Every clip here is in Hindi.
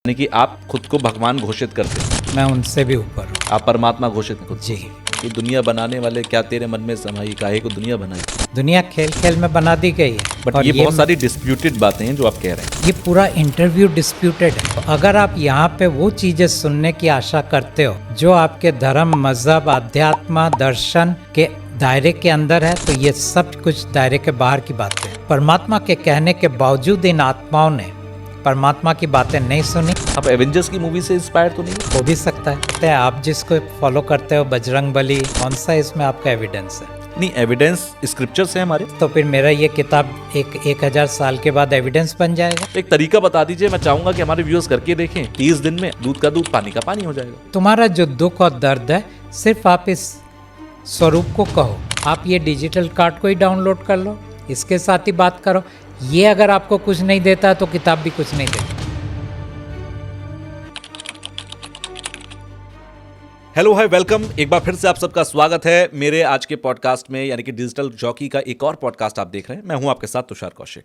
यानी कि आप खुद को भगवान घोषित करते हैं। मैं उनसे भी ऊपर हूँ। आप परमात्मा घोषित हैं खुद को। जी। ये दुनिया बनाने वाले क्या तेरे मन में समाई, काहे को दुनिया बनाई। दुनिया खेल खेल में बना दी गई है। बट और ये बहुत सारी डिस्प्यूटेड बातें हैं जो आप कह रहे हैं। ये पूरा इंटरव्यू डिस्प्यूटेड है। तो अगर आप यहाँ पे वो चीजें सुनने की आशा करते हो जो आपके धर्म, मजहब, अध्यात्म, दर्शन के दायरे के अंदर है, तो ये सब कुछ दायरे के बाहर की बातें हैं। परमात्मा के कहने के बावजूद इन आत्माओं ने परमात्मा की बातें नहीं सुनी। आप एवेंजर्स की मूवी से इंस्पायर तो नहीं है? हो भी सकता है। आप जिसको फॉलो करते हो, बजरंग बली, कौन सा इसमें आपका एविडेंस है? नहीं, एविडेंस स्क्रिप्चर्स है हमारे। तो फिर मेरा ये किताब 1000 साल के बाद एविडेंस बन जाएगा। एक तरीका बता दीजिए, मैं चाहूंगा कि हमारे व्यूअर्स करके देखें। 30 दिन में दूध का दूध, पानी का पानी हो जाएगा। तुम्हारा जो दुख और दर्द है, सिर्फ आप इस स्वरूप को कहो। आप ये डिजिटल कार्ड को ही डाउनलोड कर लो, इसके साथ ही बात करो। ये अगर आपको कुछ नहीं देता तो किताब भी कुछ नहीं देती। हेलो, हाय, वेलकम। एक बार फिर से आप सबका स्वागत है मेरे आज के पॉडकास्ट में, यानी कि डिजिटल जॉकी का एक और पॉडकास्ट आप देख रहे हैं। मैं हूं आपके साथ तुषार कौशिक।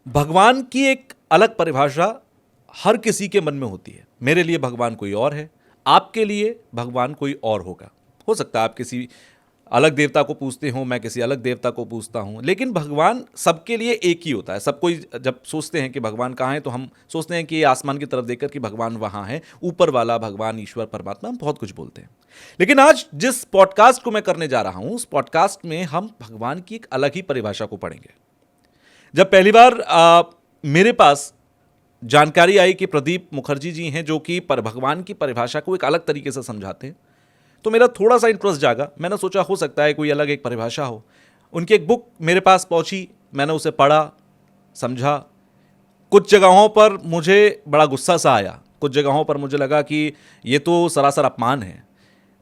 भगवान की एक अलग परिभाषा हर किसी के मन में होती है। मेरे लिए भगवान कोई और है, आपके लिए भगवान कोई और होगा। हो सकता है आप किसी अलग देवता को पूछते हो, मैं किसी अलग देवता को पूछता हूं, लेकिन भगवान सबके लिए एक ही होता है। सब कोई जब सोचते हैं कि भगवान कहाँ है, तो हम सोचते हैं कि आसमान की तरफ देखकर कि भगवान वहाँ है, ऊपर वाला भगवान, ईश्वर, परमात्मा, हम बहुत कुछ बोलते हैं। लेकिन आज जिस पॉडकास्ट को मैं करने जा रहा हूं, उस पॉडकास्ट में हम भगवान की एक अलग ही परिभाषा को पढ़ेंगे। जब पहली बार मेरे पास जानकारी आई कि प्रदीप मुखर्जी जी हैं जो कि भगवान की परिभाषा को एक अलग तरीके से समझाते हैं, तो मेरा थोड़ा सा इंटरेस्ट जागा। मैंने सोचा हो सकता है कोई अलग एक परिभाषा हो। उनकी एक बुक मेरे पास पहुंची, मैंने उसे पढ़ा, समझा। कुछ जगहों पर मुझे बड़ा गुस्सा सा आया, कुछ जगहों पर मुझे लगा कि ये तो सरासर अपमान है।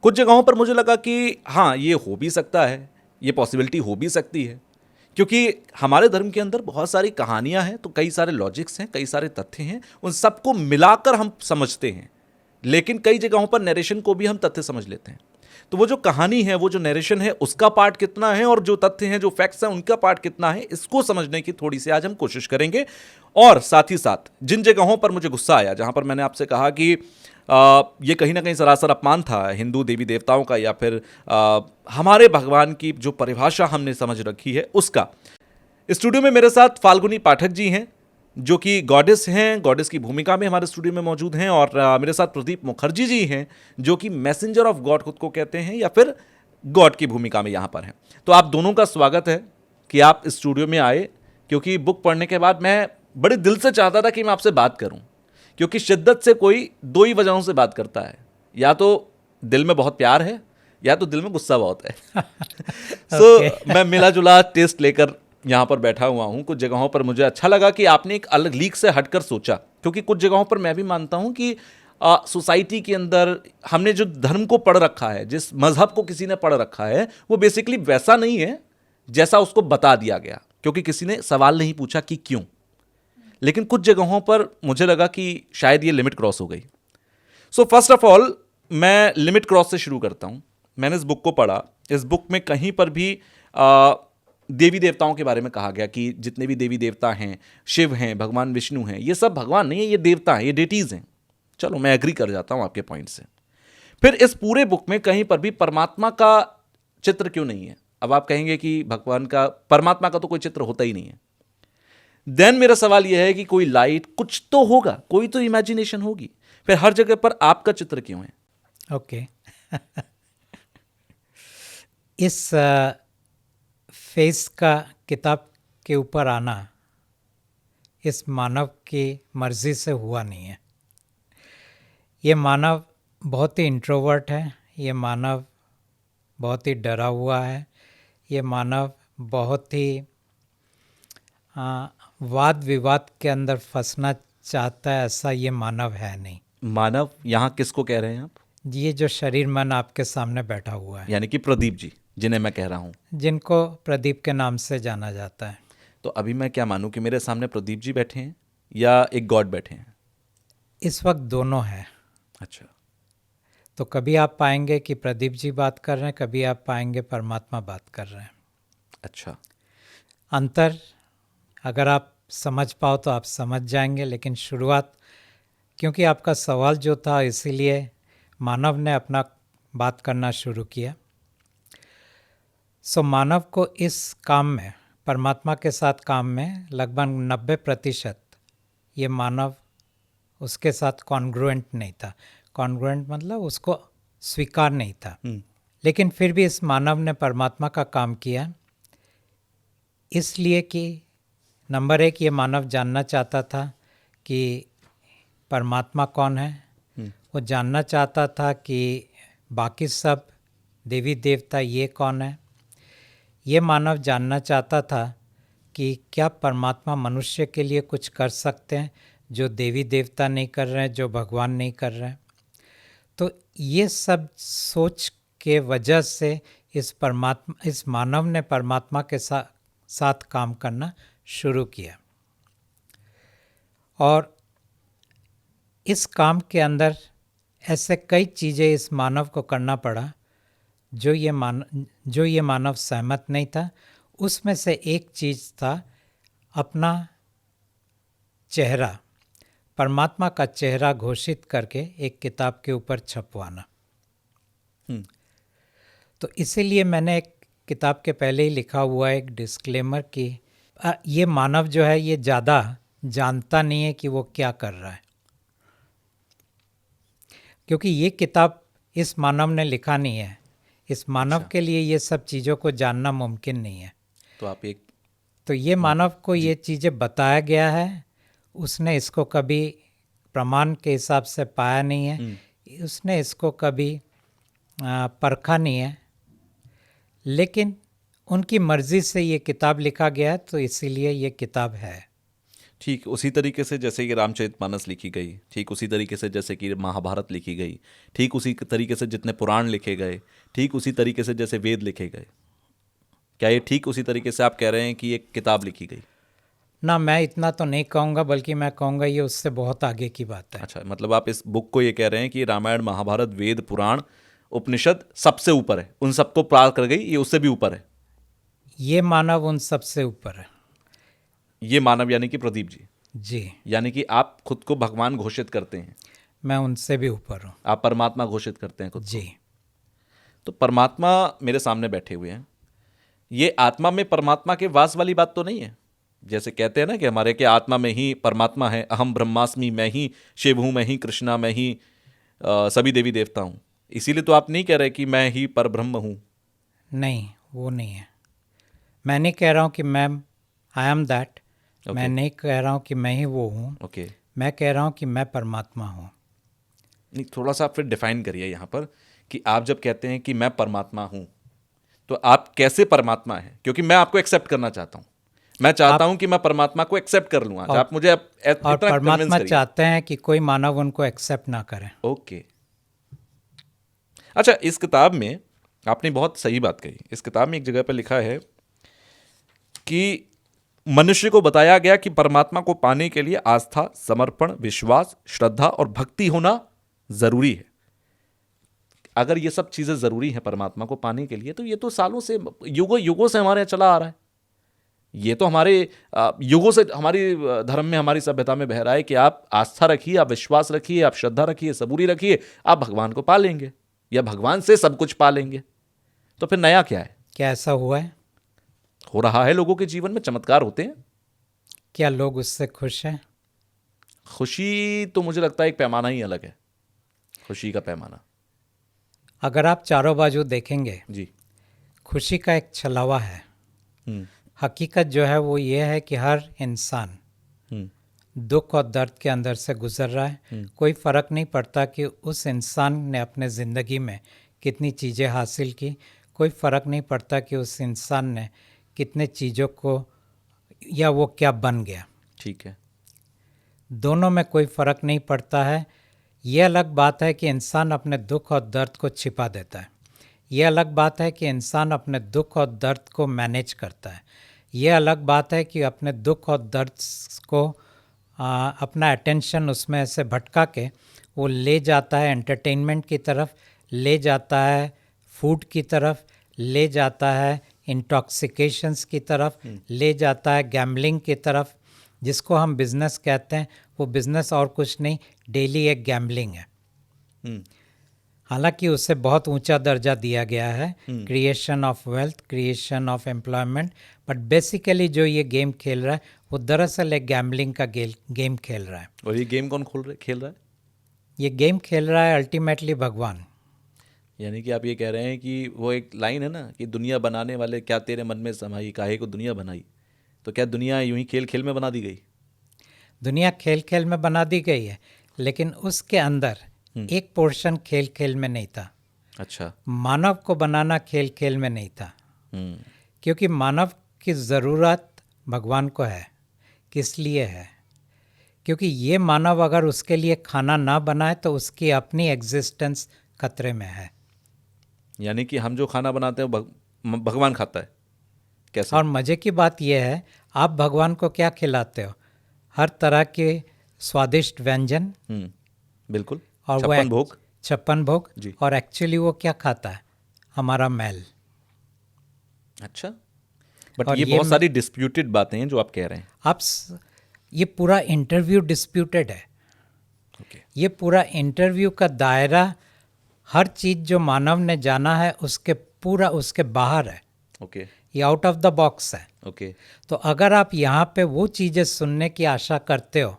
कुछ जगहों पर मुझे लगा कि हाँ, ये हो भी सकता है, ये पॉसिबिलिटी हो भी सकती है, क्योंकि हमारे धर्म के अंदर बहुत सारी कहानियां हैं, तो कई सारे लॉजिक्स हैं, कई सारे तथ्य हैं, उन सबको मिलाकर हम समझते हैं। लेकिन कई जगहों पर नरेशन को भी हम तथ्य समझ लेते हैं। तो वो जो कहानी है, वो जो नरेशन है, उसका पार्ट कितना है, और जो तथ्य हैं, जो फैक्ट्स हैं, उनका पार्ट कितना है, इसको समझने की थोड़ी सी आज हम कोशिश करेंगे। और साथ ही साथ जिन जगहों पर मुझे गुस्सा आया, जहां पर मैंने आपसे कहा कि ये कहीं ना कहीं सरासर अपमान था हिंदू देवी देवताओं का, या फिर हमारे भगवान की जो परिभाषा हमने समझ रखी है उसका। स्टूडियो में मेरे साथ फाल्गुनी पाठक जी हैं जो कि गॉडेस हैं, गॉडेस की भूमिका में हमारे स्टूडियो में मौजूद हैं। और मेरे साथ प्रदीप मुखर्जी जी हैं जो कि मैसेंजर ऑफ गॉड खुद को कहते हैं, या फिर गॉड की भूमिका में यहाँ पर हैं। तो आप दोनों का स्वागत है कि आप स्टूडियो में आए, क्योंकि बुक पढ़ने के बाद मैं बड़े दिल से चाहता था कि मैं आपसे बात करूँ, क्योंकि शिद्दत से कोई दो ही वजहों से बात करता है, या तो दिल में बहुत प्यार है, या तो दिल में गुस्सा बहुत है। मैं मिला जुला टेस्ट लेकर यहाँ पर बैठा हुआ हूँ। कुछ जगहों पर मुझे अच्छा लगा कि आपने एक अलग लीग से हटकर सोचा, क्योंकि कुछ जगहों पर मैं भी मानता हूँ कि सोसाइटी के अंदर हमने जो धर्म को पढ़ रखा है, जिस मजहब को किसी ने पढ़ रखा है, वो बेसिकली वैसा नहीं है जैसा उसको बता दिया गया, क्योंकि किसी ने सवाल नहीं पूछा कि क्यों। लेकिन कुछ जगहों पर मुझे लगा कि शायद ये लिमिट क्रॉस हो गई। सो फर्स्ट ऑफ ऑल मैं लिमिट क्रॉस से शुरू करता हूँ। मैंने इस बुक को पढ़ा। इस बुक में कहीं पर भी देवी देवताओं के बारे में कहा गया कि जितने भी देवी देवता हैं, शिव हैं, भगवान विष्णु हैं, ये सब भगवान नहीं है, ये देवता हैं, ये डेटीज हैं। चलो, मैं एग्री कर जाता हूं आपके पॉइंट से। फिर इस पूरे बुक में कहीं पर भी परमात्मा का चित्र क्यों नहीं है? अब आप कहेंगे कि भगवान का, परमात्मा का तो कोई चित्र होता ही नहीं है। देन मेरा सवाल यह है कि कोई लाइट, कुछ तो होगा, कोई तो इमेजिनेशन होगी। फिर हर जगह पर आपका चित्र क्यों है? ओके। इस फेस का किताब के ऊपर आना इस मानव की मर्जी से हुआ नहीं है। ये मानव बहुत ही इंट्रोवर्ट है, ये मानव बहुत ही डरा हुआ है, ये मानव बहुत ही वाद विवाद के अंदर फंसना चाहता है, ऐसा ये मानव है नहीं। मानव यहाँ किसको कह रहे हैं आप? ये जो शरीर मन आपके सामने बैठा हुआ है, यानी कि प्रदीप जी, जिन्हें मैं कह रहा हूँ, जिनको प्रदीप के नाम से जाना जाता है। तो अभी मैं क्या मानूं कि मेरे सामने प्रदीप जी बैठे हैं या एक गॉड बैठे हैं? इस वक्त दोनों है। अच्छा। तो कभी आप पाएंगे कि प्रदीप जी बात कर रहे हैं, कभी आप पाएंगे परमात्मा बात कर रहे हैं। अच्छा। अंतर अगर आप समझ पाओ तो आप समझ जाएंगे, लेकिन शुरुआत क्योंकि आपका सवाल जो था, इसीलिए मानव ने अपना बात करना शुरू किया। सो मानव को इस काम में, परमात्मा के साथ काम में लगभग 90% ये मानव उसके साथ कॉन्ग्रुएंट नहीं था। कॉन्ग्रुएंट मतलब उसको स्वीकार नहीं था। लेकिन फिर भी इस मानव ने परमात्मा का काम किया, इसलिए कि नंबर 1 ये मानव जानना चाहता था कि परमात्मा कौन है। वो जानना चाहता था कि बाकी सब देवी देवता ये कौन है। ये मानव जानना चाहता था कि क्या परमात्मा मनुष्य के लिए कुछ कर सकते हैं जो देवी देवता नहीं कर रहे हैं, जो भगवान नहीं कर रहे हैं। तो ये सब सोच के वजह से इस मानव ने परमात्मा के साथ काम करना शुरू किया। और इस काम के अंदर ऐसे कई चीज़ें इस मानव को करना पड़ा जो ये मानव सहमत नहीं था। उसमें से एक चीज़ था अपना चेहरा, परमात्मा का चेहरा घोषित करके एक किताब के ऊपर छपवाना। तो इसीलिए मैंने एक किताब के पहले ही लिखा हुआ है एक डिस्क्लेमर कि ये मानव जो है ये ज़्यादा जानता नहीं है कि वो क्या कर रहा है, क्योंकि ये किताब इस मानव ने लिखा नहीं है। इस मानव के लिए ये सब चीज़ों को जानना मुमकिन नहीं है। तो ये मानव को ये चीज़ें बताया गया है, उसने इसको कभी प्रमाण के हिसाब से पाया नहीं है, उसने इसको कभी परखा नहीं है, लेकिन उनकी मर्जी से ये किताब लिखा गया है, तो इसीलिए ये किताब है। ठीक उसी तरीके से जैसे कि रामचरितमानस लिखी गई, ठीक उसी तरीके से जैसे कि महाभारत लिखी गई, ठीक उसी तरीके से जितने पुराण लिखे गए, ठीक उसी तरीके से जैसे वेद लिखे गए, क्या ये ठीक उसी तरीके से आप कह रहे हैं कि एक किताब लिखी गई? ना, मैं इतना तो नहीं कहूँगा, बल्कि मैं कहूँगा ये उससे बहुत आगे की बात है। अच्छा, मतलब आप इस बुक को ये कह रहे हैं कि रामायण, महाभारत, वेद, पुराण, उपनिषद सबसे ऊपर है, उन सबको पार कर गई, ये उससे भी ऊपर है। ये मानव उन सबसे ऊपर है। ये मानव यानी कि प्रदीप जी? जी। यानी कि आप खुद को भगवान घोषित करते हैं? मैं उनसे भी ऊपर हूँ। आप परमात्मा घोषित करते हैं खुद को? जी। तो परमात्मा मेरे सामने बैठे हुए हैं, ये आत्मा में परमात्मा के वास वाली बात तो नहीं है? जैसे कहते हैं ना कि हमारे के आत्मा में ही परमात्मा है, अहम ब्रह्मास्मि, मैं ही शिव हूँ, मैं ही कृष्णा, मैं ही सभी देवी देवता हूँ। इसीलिए तो आप नहीं कह रहे कि मैं ही परब्रह्म हूँ? नहीं, वो नहीं है। मैं नहीं कह रहा हूँ कि मैं आई एम दैट। मैं नहीं कह रहा हूँ कि मैं ही वो हूँ। मैं कह रहा हूँ कि मैं परमात्मा हूँ। नहीं, थोड़ा सा आप फिर डिफाइन करिए यहाँ पर कि आप जब कहते हैं कि मैं परमात्मा हूँ, तो आप कैसे परमात्मा हैं? क्योंकि मैं आपको एक्सेप्ट करना चाहता हूँ, मैं चाहता हूँ कि मैं परमात्मा को एक्सेप्ट कर लूँ आज। आप मुझे और परमात्मा चाहते हैं कि कोई मानव उनको एक्सेप्ट ना करे। ओके। अच्छा, इस किताब में आपने बहुत सही बात कही। इस किताब में एक जगह पर लिखा है कि मनुष्य को बताया गया कि परमात्मा को पाने के लिए आस्था, समर्पण, विश्वास, श्रद्धा और भक्ति होना जरूरी है। अगर ये सब चीजें जरूरी हैं परमात्मा को पाने के लिए, तो ये तो सालों से, युगों युगों से हमारे यहाँ चला आ रहा है। ये तो हमारे युगों से हमारी धर्म में, हमारी सभ्यता में बह रहा है कि आप आस्था रखिए, आप विश्वास रखिए, आप श्रद्धा रखिए, सबूरी रखिए, आप भगवान को पा लेंगे या भगवान से सब कुछ पा लेंगे। तो फिर नया क्या है? क्या ऐसा हुआ है? हो रहा है, लोगों के जीवन में चमत्कार होते हैं। क्या लोग उससे खुश हैं? खुशी तो मुझे लगता है एक पैमाना ही अलग है, खुशी का पैमाना। अगर आप चारों बाजू देखेंगे जी, खुशी का एक छलावा है। हकीकत जो है वो ये है कि हर इंसान दुख और दर्द के अंदर से गुजर रहा है। कोई फ़र्क नहीं पड़ता कि उस इंसान ने अपने ज़िंदगी में कितनी चीज़ें हासिल की, कोई फ़र्क नहीं पड़ता कि उस इंसान ने कितने चीज़ों को, या वो क्या बन गया। ठीक है, दोनों में कोई फ़र्क नहीं पड़ता है। ये अलग बात है कि इंसान अपने दुख और दर्द को छिपा देता है। ये अलग बात है कि इंसान अपने दुख और दर्द को मैनेज करता है। ये अलग बात है कि अपने दुख और दर्द को अपना अटेंशन उसमें से भटका के वो ले जाता है एंटरटेनमेंट की तरफ, ले जाता है फूड की तरफ, ले जाता है इंटॉक्सिकेशंस की तरफ, ले जाता है गैम्बलिंग की तरफ, जिसको हम बिजनेस कहते हैं, वो बिजनेस और कुछ नहीं, डेली एक गैम्बलिंग है। हम्म, हालांकि उसे बहुत ऊंचा दर्जा दिया गया है, creation of wealth, creation of employment, but basically जो ये गेम खेल रहा है वो दरअसल एक गैम्बलिंग का गेम खेल रहा है। और ये गेम कौन खेल रहा है? ये गेम खेल रहा है अल्टीमेटली भगवान। यानी कि आप ये कह रहे हैं कि वो एक लाइन है ना कि दुनिया बनाने वाले क्या तेरे मन में समाई, काहे को दुनिया बनाई। तो क्या दुनिया यूं ही खेल खेल में बना दी गई? दुनिया खेल खेल में बना दी गई है, लेकिन उसके अंदर एक पोर्शन खेल खेल में नहीं था। अच्छा। मानव को बनाना खेल खेल में नहीं था, हम्म, क्योंकि मानव की ज़रूरत भगवान को है। किस लिए है? क्योंकि ये मानव अगर उसके लिए खाना ना बनाए तो उसकी अपनी एग्जिस्टेंस खतरे में है। यानी कि हम जो खाना बनाते हैं वो भगवान खाता है? कैसे? और मज़े की बात यह है, आप भगवान को क्या खिलाते हो? हर तरह के स्वादिष्ट व्यंजन, बिल्कुल। और 56 भोग। 56 भोग, जी। और एक्चुअली वो क्या खाता है? हमारा मैल। अच्छा, बट और ये ये बहुत सारी डिस्प्यूटेड बातें हैं जो आप कह रहे हैं। ये पूरा इंटरव्यू डिस्प्यूटेड है। ओके। ये पूरा इंटरव्यू का दायरा, हर चीज़ जो मानव ने जाना है उसके बाहर है। ओके। ये आउट ऑफ द बॉक्स है। ओके। तो अगर आप यहाँ पे वो चीज़ें सुनने की आशा करते हो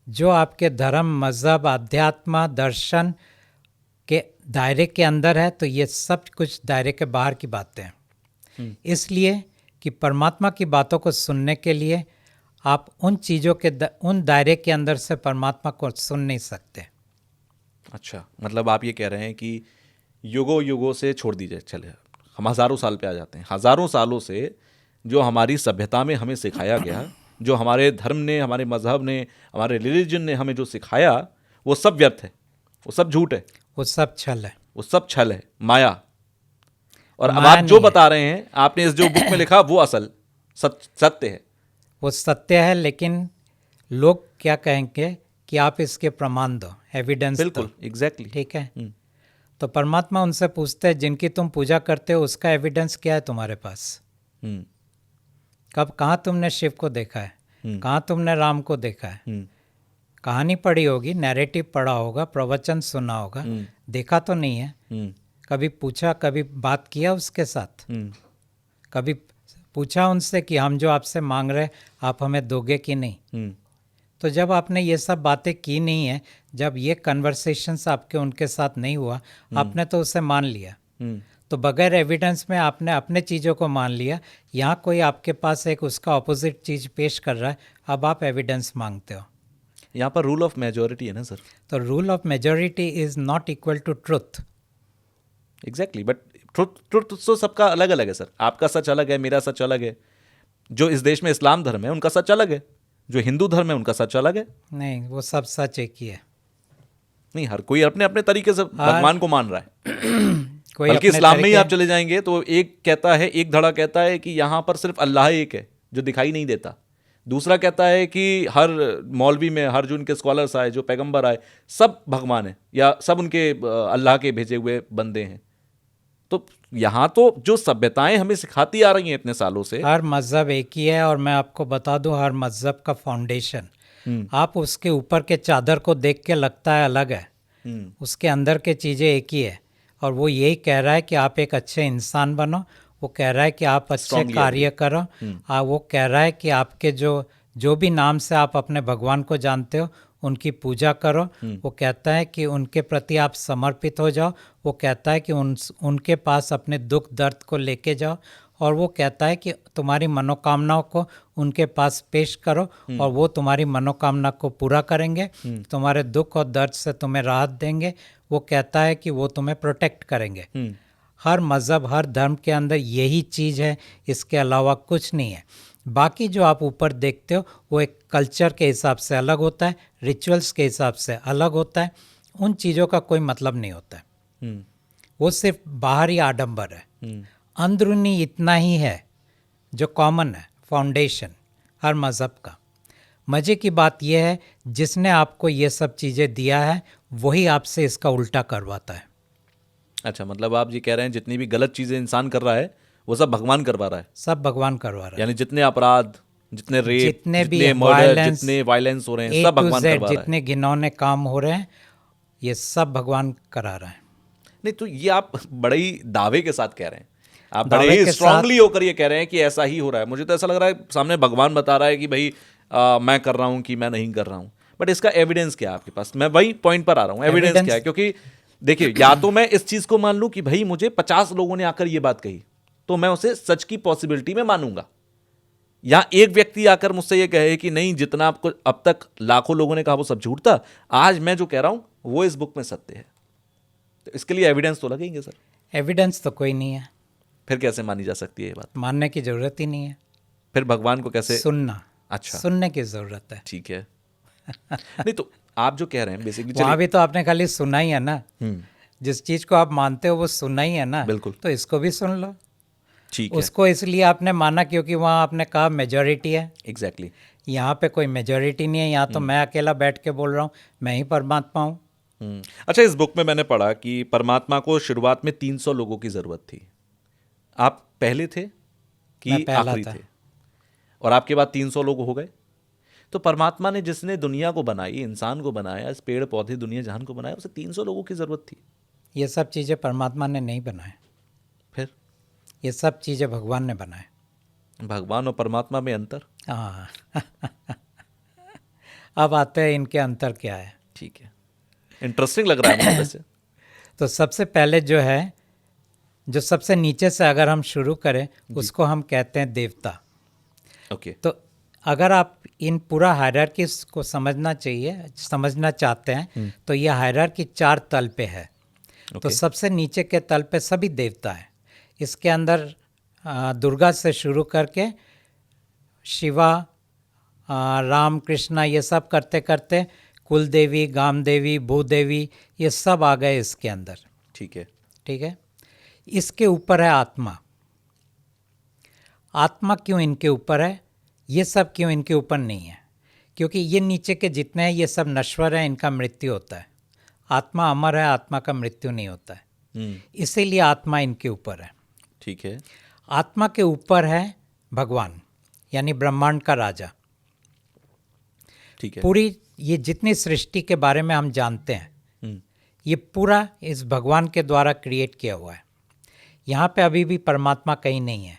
जो आपके धर्म, मज़हब, अध्यात्म, दर्शन के दायरे के अंदर है, तो ये सब कुछ दायरे के बाहर की बातें हैं। इसलिए कि परमात्मा की बातों को सुनने के लिए आप उन चीज़ों के उन दायरे के अंदर से परमात्मा को सुन नहीं सकते। अच्छा, मतलब आप ये कह रहे हैं कि युगों युगों से छोड़ दीजिए, चले हम हज़ारों साल पे आ जाते हैं। हज़ारों सालों से जो हमारी सभ्यता में हमें सिखाया गया, जो हमारे धर्म ने, हमारे मज़हब ने, हमारे रिलीजन ने हमें जो सिखाया, वो सब व्यर्थ है, वो सब झूठ है, वो सब छल है, वो सब छल है, माया। और अब माया आप जो नहीं है। बता रहे हैं, आपने इस जो बुक में लिखा, वो असल सत्य है। वो सत्य है, लेकिन लोग क्या कहेंगे कि आप इसके प्रमाण दो, एविडेंस दो। बिल्कुल, एग्जैक्टली। ठीक है। तो परमात्मा उनसे पूछते हैं, जिनकी तुम पूजा करते हो उसका एविडेंस क्या है तुम्हारे पास? कहाँ तुमने शिव को देखा है? कहाँ तुमने राम को देखा है? कहानी पढ़ी होगी, नैरेटिव पढ़ा होगा, प्रवचन सुना होगा, देखा तो नहीं है। कभी पूछा, कभी बात किया उसके साथ? कभी पूछा उनसे कि हम जो आपसे मांग रहे आप हमें दोगे कि नहीं? तो जब आपने ये सब बातें की नहीं है, जब ये कन्वर्सेशंस आपके उनके साथ नहीं हुआ, आपने तो उसे मान लिया। तो बगैर एविडेंस में आपने अपने चीज़ों को मान लिया। यहाँ कोई आपके पास एक उसका ऑपोजिट चीज़ पेश कर रहा है, अब आप एविडेंस मांगते हो। यहाँ पर रूल ऑफ मेजॉरिटी है ना सर? तो rule of majority is not equal to truth. Exactly, but truth तो सबका अलग अलग है सर। आपका सच अलग है, मेरा सच अलग है। जो इस देश में इस्लाम धर्म है उनका सच अलग है, जो हिंदू धर्म है उनका सच अलग है। नहीं, वो सब सच एक ही है। नहीं, हर कोई अपने अपने तरीके से भगवान को मान रहा है। कोई बल्कि अपने इस्लाम में ही तरीके- आप चले जाएंगे तो एक कहता है, एक धड़ा कहता है कि यहाँ पर सिर्फ अल्लाह एक है जो दिखाई नहीं देता। दूसरा कहता है कि हर मौलवी में, हर जो उनके स्कॉलर्स आए, जो पैगंबर आए, सब भगवान है या सब उनके अल्लाह के भेजे हुए बंदे हैं। तो यहाँ तो जो सभ्यताएं हमें सिखाती आ रही हैं इतने सालों से, हर मज़हब एक ही है। और मैं आपको बता दूं, हर मज़हब का फाउंडेशन, आप उसके ऊपर के चादर को देख के लगता है अलग है, उसके अंदर के चीज़ें एक ही है। और वो यही कह रहा है कि आप एक अच्छे इंसान बनो, वो कह रहा है कि आप अच्छे Strongly कार्य करो, वो कह रहा है कि आपके जो भी नाम से आप अपने भगवान को जानते हो उनकी पूजा करो। वो कहता है कि उनके प्रति आप समर्पित हो जाओ। वो कहता है कि उनके पास अपने दुख दर्द को लेके जाओ। और वो कहता है कि तुम्हारी मनोकामनाओं को उनके पास पेश करो और वो तुम्हारी मनोकामना को पूरा करेंगे, तुम्हारे दुख और दर्द से तुम्हें राहत देंगे। वो कहता है कि वो तुम्हें प्रोटेक्ट करेंगे। हर मज़हब, हर धर्म के अंदर यही चीज़ है, इसके अलावा कुछ नहीं है। बाकी जो आप ऊपर देखते हो वो एक कल्चर के हिसाब से अलग होता है, रिचुअल्स के हिसाब से अलग होता है। उन चीज़ों का कोई मतलब नहीं होता है। वो सिर्फ बाहरी आडंबर है। अंदरूनी इतना ही है जो कॉमन है, फाउंडेशन हर मज़हब का। मज़े की बात यह है, जिसने आपको ये सब चीज़ें दिया है वही आपसे इसका उल्टा करवाता है। अच्छा, मतलब आप ये कह रहे हैं जितनी भी गलत चीज़ें इंसान कर रहा है वो सब भगवान करवा रहा है? सब भगवान करवा रहा है। यानी जितने अपराध, जितने रेप, जितने भी जितने मर्डर, violence, जितने वायलेंस हो रहे हैं, A सब to भगवान Z करवा रहा है। जितने घिनौने काम हो रहे हैं ये सब भगवान करा रहे हैं। नहीं तो ये आप बड़े ही दावे के साथ कह रहे हैं, आप बड़े दावे ही के स्ट्रांगली होकर ये कह रहे हैं कि ऐसा ही हो रहा है। मुझे तो ऐसा लग रहा है सामने भगवान बता रहा है कि भाई मैं कर रहा हूं कि मैं नहीं कर रहा हूं। बट इसका एविडेंस क्या है आपके पास? मैं वही पॉइंट पर आ रहा हूं, एविडेंस क्या है? Evidence- क्योंकि देखिए, या तो मैं इस चीज को मान लूं कि भाई मुझे 50 लोगों ने आकर ये बात कही तो मैं उसे सच की पॉसिबिलिटी में मानूंगा, या एक व्यक्ति आकर मुझसे ये कहे कि नहीं, जितना आपको अब तक लाखों लोगों ने कहा वो सब झूठ था, आज मैं जो कह रहा हूं वो इस बुक में सत्य है। तो इसके लिए एविडेंस तो लगेंगे सर। एविडेंस तो कोई नहीं है, फिर कैसे मानी जा सकती है ये बात? मानने की जरूरत ही नहीं है। फिर भगवान को कैसे? सुनना, अच्छा, सुनने की जरूरत है। ठीक है। नहीं तो आप जो कह रहे हैं बेसिकली, वहां भी तो आपने खाली सुना ही है ना, हम्म, जिस चीज को आप मानते हो वो सुना ही है ना, बिल्कुल। तो इसको भी सुन लो। ठीक है, उसको इसलिए आपने माना क्योंकि वहाँ आपने कहा मेजॉरिटी है, एग्जैक्टली। यहाँ पे कोई मेजॉरिटी नहीं है, यहाँ तो मैं अकेला बैठ के बोल रहा हूँ, मैं ही परमात्मा हूँ। अच्छा, इस बुक में मैंने पढ़ा कि परमात्मा को शुरुआत में 300 लोगों की जरूरत थी। आप पहले थे कि मैं पहला आखिरी था। थे? और आपके बाद 300 लोग हो गए। तो परमात्मा ने जिसने दुनिया को बनाई, इंसान को बनाया, इस पेड़ पौधे दुनिया जहान को बनाया, उसे 300 लोगों की जरूरत थी। ये सब चीज़ें परमात्मा ने नहीं बनाए, फिर ये सब चीज़ें भगवान ने बनाए। भगवान और परमात्मा में अंतर? हाँ अब आते हैं इनके अंतर क्या है। ठीक है, इंटरेस्टिंग लग रहा है मुझे वैसे। तो सबसे पहले जो है, जो सबसे नीचे से अगर हम शुरू करें उसको हम कहते हैं देवता। ओके, तो अगर आप इन पूरा हायरार्की को समझना चाहते हैं तो ये हायरार्की 4 तल पे है। तो सबसे नीचे के तल पे सभी देवता है। इसके अंदर दुर्गा से शुरू करके शिवा, राम, कृष्णा, ये सब करते करते कुल देवी, गाम देवी, भूदेवी, ये सब आ गए इसके अंदर। ठीक है, ठीक है। इसके ऊपर है आत्मा। आत्मा क्यों इनके ऊपर है, ये सब क्यों इनके ऊपर नहीं है? क्योंकि ये नीचे के जितने हैं ये सब नश्वर हैं, इनका मृत्यु होता है। आत्मा अमर है, आत्मा का मृत्यु नहीं होता है, इसीलिए आत्मा इनके ऊपर है। ठीक है, आत्मा के ऊपर है भगवान, यानी ब्रह्मांड का राजा। ठीक है। पूरी ये जितनी सृष्टि के बारे में हम जानते हैं ये पूरा इस भगवान के द्वारा क्रिएट किया हुआ है। यहाँ पे अभी भी परमात्मा कहीं नहीं है,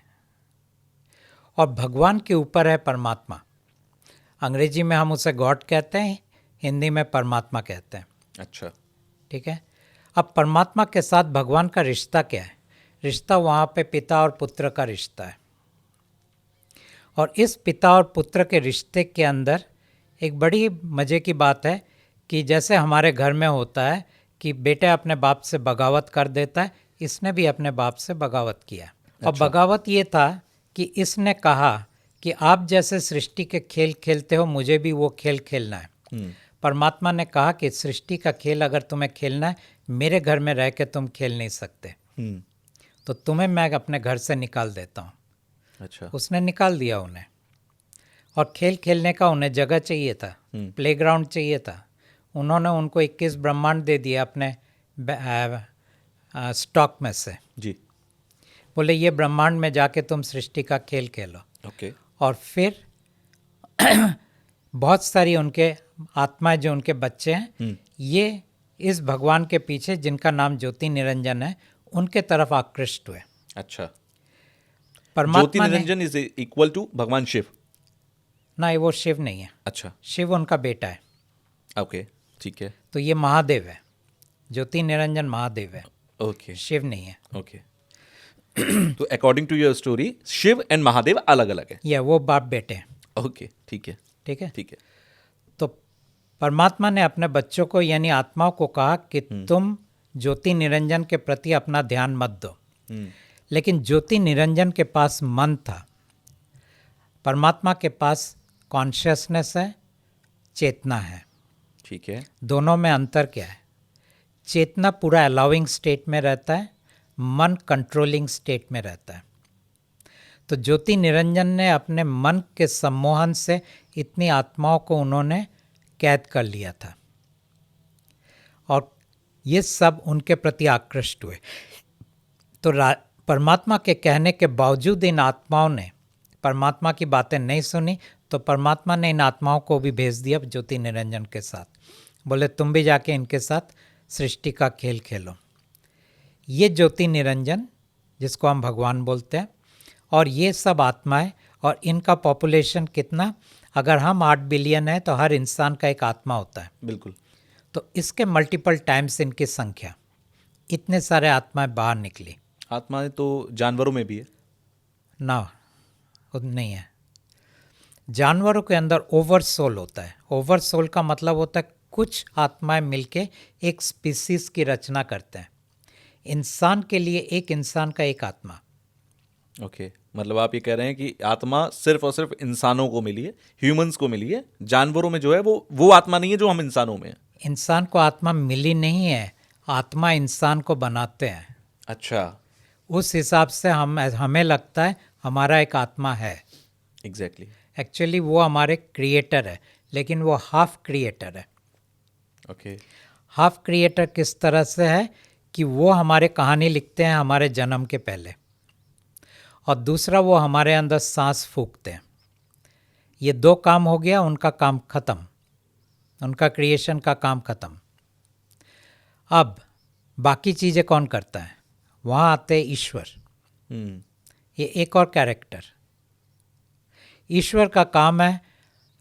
और भगवान के ऊपर है परमात्मा। अंग्रेजी में हम उसे गॉड कहते हैं, हिंदी में परमात्मा कहते हैं। अच्छा, ठीक है। अब परमात्मा के साथ भगवान का रिश्ता क्या है? रिश्ता वहाँ पे पिता और पुत्र का रिश्ता है। और इस पिता और पुत्र के रिश्ते के अंदर एक बड़ी मज़े की बात है कि जैसे हमारे घर में होता है कि बेटा अपने बाप से बगावत कर देता है, इसने भी अपने बाप से बगावत किया। और बगावत ये था कि इसने कहा कि आप जैसे सृष्टि के खेल खेलते हो, मुझे भी वो खेल खेलना है। परमात्मा ने कहा कि सृष्टि का खेल अगर तुम्हें खेलना है, मेरे घर में रह के तुम खेल नहीं सकते, तो तुम्हें मैं अपने घर से निकाल देता हूँ। अच्छा, उसने निकाल दिया उन्हें, और खेल खेलने का उन्हें जगह चाहिए था, प्लेग्राउंड चाहिए था। उन्होंने उनको 21 ब्रह्मांड दे दिए अपने स्टॉक में से। जी, बोले ये ब्रह्मांड में जाके तुम सृष्टि का खेल खेलो। ओके, और फिर बहुत सारी उनके आत्माएं जो उनके बच्चे हैं, ये इस भगवान के पीछे, जिनका नाम ज्योति निरंजन है, उनके तरफ आकृष्ट हुए। अच्छा। ज्योति परमात्मा ने, निरंजन इज इक्वल टू भगवान शिव? ना वो शिव नहीं है, अच्छा, शिव उनका बेटा है। ओके, ठीक है, तो ये महादेव है, ज्योति निरंजन महादेव है, ओके, शिव नहीं है। ओके। तो according to your story, Shiv and Mahadev अलग अलग है? ये वो बाप बेटे हैं। ओके, ठीक है, ठीक है। ठीक है। तो परमात्मा ने अपने बच्चों को यानी आत्माओं को कहा कि तुम ज्योति निरंजन के प्रति अपना ध्यान मत दो। लेकिन ज्योति निरंजन के पास मन था, परमात्मा के पास कॉन्शियसनेस है, चेतना है। ठीक है, दोनों में अंतर क्या है? चेतना पूरा अलाउइंग स्टेट में रहता है, मन कंट्रोलिंग स्टेट में रहता है। तो ज्योति निरंजन ने अपने मन के सम्मोहन से इतनी आत्माओं को उन्होंने कैद कर लिया था, और ये सब उनके प्रति आकृष्ट हुए। तो परमात्मा के कहने के बावजूद इन आत्माओं ने परमात्मा की बातें नहीं सुनी तो परमात्मा ने इन आत्माओं को भी भेज दिया ज्योति निरंजन के साथ। बोले तुम भी जाके इनके साथ सृष्टि का खेल खेलो। ये ज्योति निरंजन जिसको हम भगवान बोलते हैं, और ये सब आत्माएं, और इनका पॉपुलेशन कितना, अगर हम 8 बिलियन है तो हर इंसान का एक आत्मा होता है। बिल्कुल। तो इसके मल्टीपल टाइम्स इनकी संख्या, इतने सारे आत्माएं बाहर निकली। आत्माएं तो जानवरों में भी है ना, नहीं है। जानवरों के अंदर ओवर सोल होता है। ओवर सोल का मतलब होता है कुछ आत्माएं मिलके एक स्पीसीज की रचना करते हैं। इंसान के लिए एक इंसान का एक आत्मा। ओके, मतलब आप ये कह रहे हैं कि आत्मा सिर्फ और सिर्फ इंसानों को मिली है, ह्यूमंस को मिली है। जानवरों में जो है वो आत्मा नहीं है जो हम इंसानों में है। इंसान को आत्मा मिली नहीं है, आत्मा इंसान को बनाते हैं। अच्छा, उस हिसाब से हमें लगता है हमारा एक आत्मा है। एग्जैक्टली। एक्चुअली वो हमारे क्रिएटर है, लेकिन वो हाफ क्रिएटर है। ओके। हाफ क्रिएटर किस तरह से है कि वो हमारे कहानी लिखते हैं हमारे जन्म के पहले, और दूसरा वो हमारे अंदर सांस फूंकते हैं। ये 2 काम हो गया, उनका काम खत्म, उनका क्रिएशन का काम खत्म। अब बाकी चीज़ें कौन करता है? वहाँ आते हैं ईश्वर। ये एक और कैरेक्टर। ईश्वर का काम है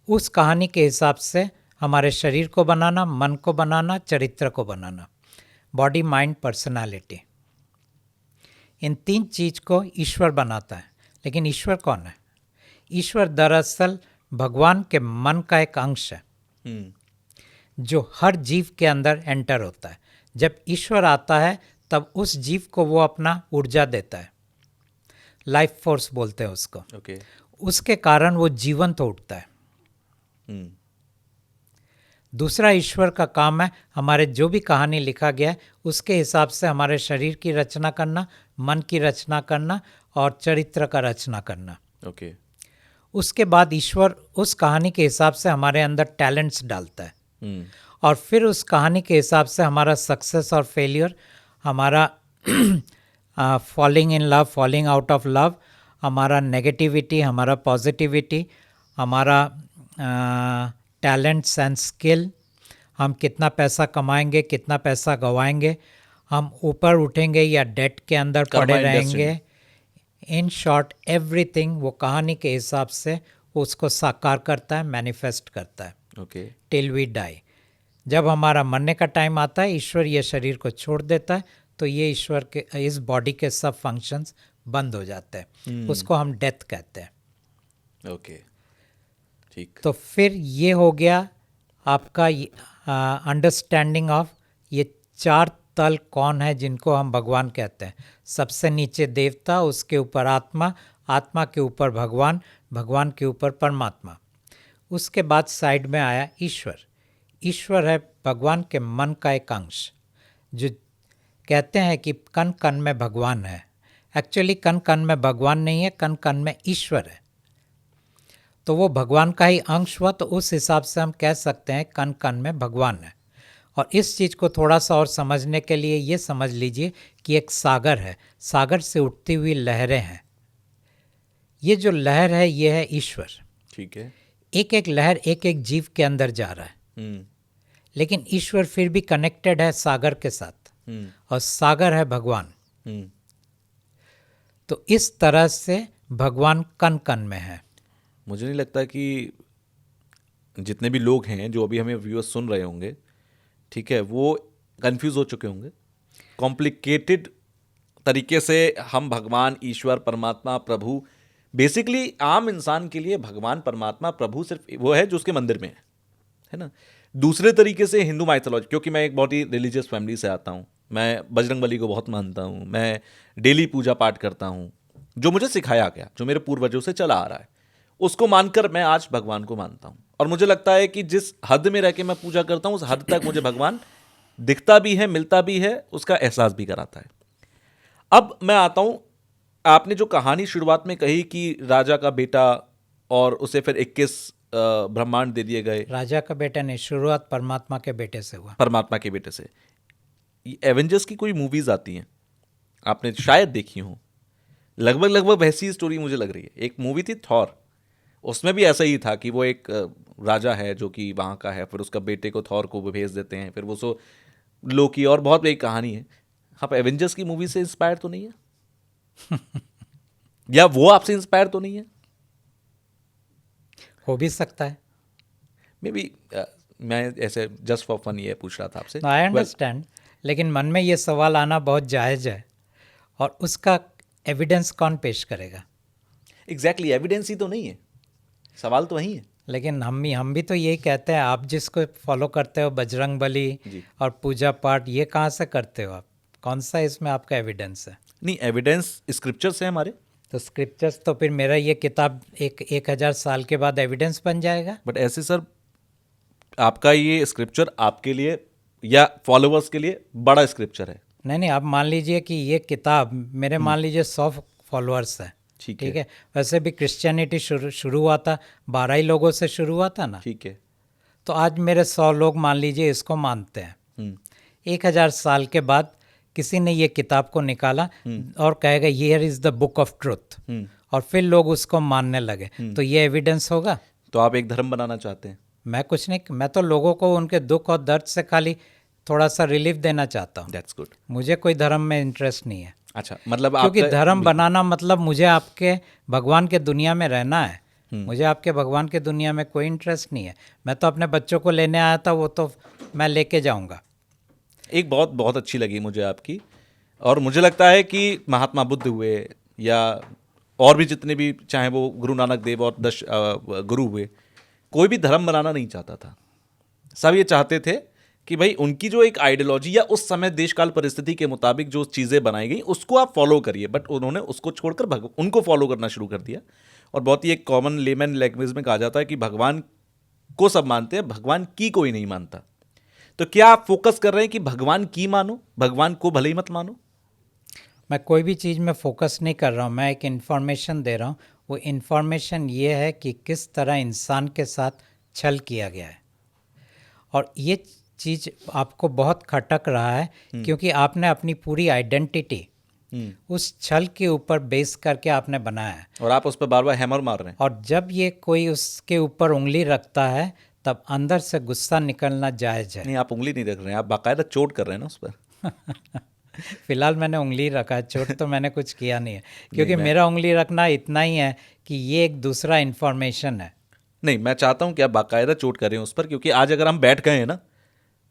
उस कहानी के हिसाब से हमारे शरीर को बनाना, मन को बनाना, चरित्र को बनाना, बॉडी, माइंड, पर्सनालिटी। इन 3 चीज को ईश्वर बनाता है। लेकिन ईश्वर कौन है? ईश्वर दरअसल भगवान के मन का एक अंश है जो हर जीव के अंदर एंटर होता है। जब ईश्वर आता है तब उस जीव को वो अपना ऊर्जा देता है, लाइफ फोर्स बोलते हैं उसको। ओके। उसके कारण वो जीवंत उठता है। दूसरा ईश्वर का काम है हमारे जो भी कहानी लिखा गया है उसके हिसाब से हमारे शरीर की रचना करना, मन की रचना करना और चरित्र का रचना करना। ओके। उसके बाद ईश्वर उस कहानी के हिसाब से हमारे अंदर टैलेंट्स डालता है, और फिर उस कहानी के हिसाब से हमारा सक्सेस और फेलियर, हमारा falling in love, falling out of love, हमारा नेगेटिविटी, हमारा पॉजिटिविटी, हमारा टैलेंट्स एंड स्किल, हम कितना पैसा कमाएंगे, कितना पैसा गंवाएंगे, हम ऊपर उठेंगे या डेट के अंदर पड़े रहेंगे। इन शॉर्ट एवरीथिंग वो कहानी के हिसाब से उसको साकार करता है, मैनिफेस्ट करता है। ओके। Till we die. जब हमारा मरने का टाइम आता है, ईश्वर ये शरीर को छोड़ देता है, तो ये ईश्वर के इस बॉडी के सब फंक्शंस बंद हो जाते हैं। उसको हम डेथ कहते हैं। ओके, ठीक। तो फिर ये हो गया आपका अंडरस्टैंडिंग ऑफ ये 4 तल कौन है जिनको हम भगवान कहते हैं। सबसे नीचे देवता, उसके ऊपर आत्मा, आत्मा के ऊपर भगवान, भगवान के ऊपर परमात्मा। उसके बाद साइड में आया ईश्वर। ईश्वर है भगवान के मन का एक अंश, जो कहते हैं कि कण कण में भगवान है। एक्चुअली कण कण में भगवान नहीं है, कण कण में ईश्वर है। तो वो भगवान का ही अंश हुआ, तो उस हिसाब से हम कह सकते हैं कण कण में भगवान है। और इस चीज़ को थोड़ा सा और समझने के लिए ये समझ लीजिए कि एक सागर है, सागर से उठती हुई लहरें हैं। ये जो लहर है ये है ईश्वर। ठीक है। एक एक लहर एक एक जीव के अंदर जा रहा है, लेकिन ईश्वर फिर भी कनेक्टेड है सागर के साथ, और सागर है भगवान। तो इस तरह से भगवान कण कण में है। मुझे नहीं लगता कि जितने भी लोग हैं जो अभी हमें व्यूअर्स सुन रहे होंगे, ठीक है, वो कंफ्यूज हो चुके होंगे। कॉम्प्लिकेटेड तरीके से हम भगवान, ईश्वर, परमात्मा, प्रभु, बेसिकली आम इंसान के लिए भगवान, परमात्मा, प्रभु सिर्फ वो है जो उसके मंदिर में है ना। दूसरे तरीके से हिंदू माइथोलॉजी, क्योंकि मैं एक बहुत ही रिलीजियस फैमिली से आता हूँ, मैं बजरंगबली को बहुत मानता हूँ, मैं डेली पूजा पाठ करता हूँ, जो मुझे सिखाया गया, जो मेरे पूर्वजों से चला आ रहा है, उसको मानकर मैं आज भगवान को मानता हूँ। और मुझे लगता है कि जिस हद में रह के मैं पूजा करता हूँ उस हद तक मुझे भगवान दिखता भी है, मिलता भी है, उसका एहसास भी कराता है। अब मैं आता हूँ, आपने जो कहानी शुरुआत में कही कि राजा का बेटा और उसे फिर 21 ब्रह्मांड दे दिए गए। राजा का बेटा नहीं, शुरुआत परमात्मा के बेटे से हुआ। परमात्मा के बेटे से। एवेंजर्स की कोई मूवीज आती हैं, आपने शायद देखी हो, लगभग वैसी स्टोरी मुझे लग रही है। एक मूवी थी थॉर, उसमें भी ऐसा ही था कि वो एक राजा है जो कि वहाँ का है, फिर उसका बेटे को थॉर को वो भेज देते हैं, फिर वो सो लोकी, और बहुत एक कहानी है। आप एवेंजर्स की मूवी से इंस्पायर तो नहीं है? या वो आपसे इंस्पायर तो नहीं है? हो भी सकता है। मे बी मैं ऐसे जस्ट फॉर फन ये पूछ रहा था आपसे। आई Well, अंडरस्टैंड, लेकिन मन में ये सवाल आना बहुत जायज़ है, और उसका एविडेंस कौन पेश करेगा? एग्जैक्टली एविडेंस ही तो नहीं है, सवाल तो वही है। लेकिन हम भी तो यही कहते हैं। आप जिसको फॉलो करते हो, बजरंग बली जी। और पूजा पाठ, ये कहाँ से करते हो आप? कौन सा इसमें आपका एविडेंस है? नहीं, एविडेंस स्क्रिप्चर्स है हमारे। तो स्क्रिप्चर्स, तो फिर मेरा ये किताब 1000 साल के बाद एविडेंस बन जाएगा। बट ऐसे सर, आपका ये स्क्रिप्चर आपके लिए या फॉलोअर्स के लिए बड़ा स्क्रिप्चर है। नहीं नहीं, आप मान लीजिए कि ये किताब मेरे मान लीजिए 100 फॉलोअर्स है, ठीक ठीक है। है। वैसे भी क्रिश्चियनिटी शुरू हुआ था 12 ही लोगों से शुरू हुआ था ना। ठीक है। तो आज मेरे 100 लोग मान लीजिए इसको मानते हैं। हम्म 1000 साल के बाद किसी ने ये किताब को निकाला और कहेगा here is the book of truth, और फिर लोग उसको मानने लगे, तो ये एविडेंस होगा। तो आप एक धर्म बनाना चाहते हैं? मैं कुछ नहीं, मैं तो लोगों को उनके दुख और दर्द से खाली थोड़ा सा रिलीफ देना चाहता हूँ। That's good. मुझे कोई धर्म में इंटरेस्ट नहीं है, अच्छा, मतलब क्योंकि आपका धर्म बनाना मतलब मुझे आपके भगवान के दुनिया में रहना है। मुझे आपके भगवान के दुनिया में कोई इंटरेस्ट नहीं है। मैं तो अपने बच्चों को लेने आया था, वो तो मैं लेके जाऊंगा। एक बहुत बहुत अच्छी लगी मुझे आपकी, और मुझे लगता है कि महात्मा बुद्ध हुए या और भी जितने भी, चाहे वो गुरु नानक देव और 10 गुरु हुए, कोई भी धर्म बनाना नहीं चाहता था। सब ये चाहते थे कि भाई उनकी जो एक आइडियोलॉजी या उस समय देशकाल परिस्थिति के मुताबिक जो चीज़ें बनाई गई उसको आप फॉलो करिए, बट उन्होंने उसको छोड़कर उनको फॉलो करना शुरू कर दिया। और बहुत ही एक कॉमन लेमैन लैंग्वेज में कहा जाता है कि भगवान को सब मानते हैं, भगवान की कोई नहीं मानता। तो क्या आप फोकस कर रहे हैं कि भगवान की मानो, भगवान को भले ही मत मानो? मैं कोई भी चीज़ में फोकस नहीं कर रहा हूँ, मैं एक इन्फॉर्मेशन दे रहा हूँ। वो इन्फॉर्मेशन ये है कि किस तरह इंसान के साथ छल किया गया है, और ये चीज़ आपको बहुत खटक रहा है क्योंकि आपने अपनी पूरी आइडेंटिटी उस छल के ऊपर बेस करके आपने बनाया है, और आप उस पर बार बार हैमर मार रहे हैं। और जब ये कोई उसके ऊपर उंगली रखता है तब अंदर से गुस्सा निकलना जायज़ है। नहीं, आप उंगली नहीं रख रहे हैं, आप बाकायदा चोट कर रहे हैं ना उस पर। फिलहाल मैंने उंगली रखा है, चोट तो मैंने कुछ किया नहीं है, क्योंकि मेरा उंगली रखना इतना ही है कि ये एक दूसरा इन्फॉर्मेशन है। नहीं, मैं चाहता हूं कि आप बाकायदा चोट करें उस पर, क्योंकि आज अगर हम बैठ गए हैं ना,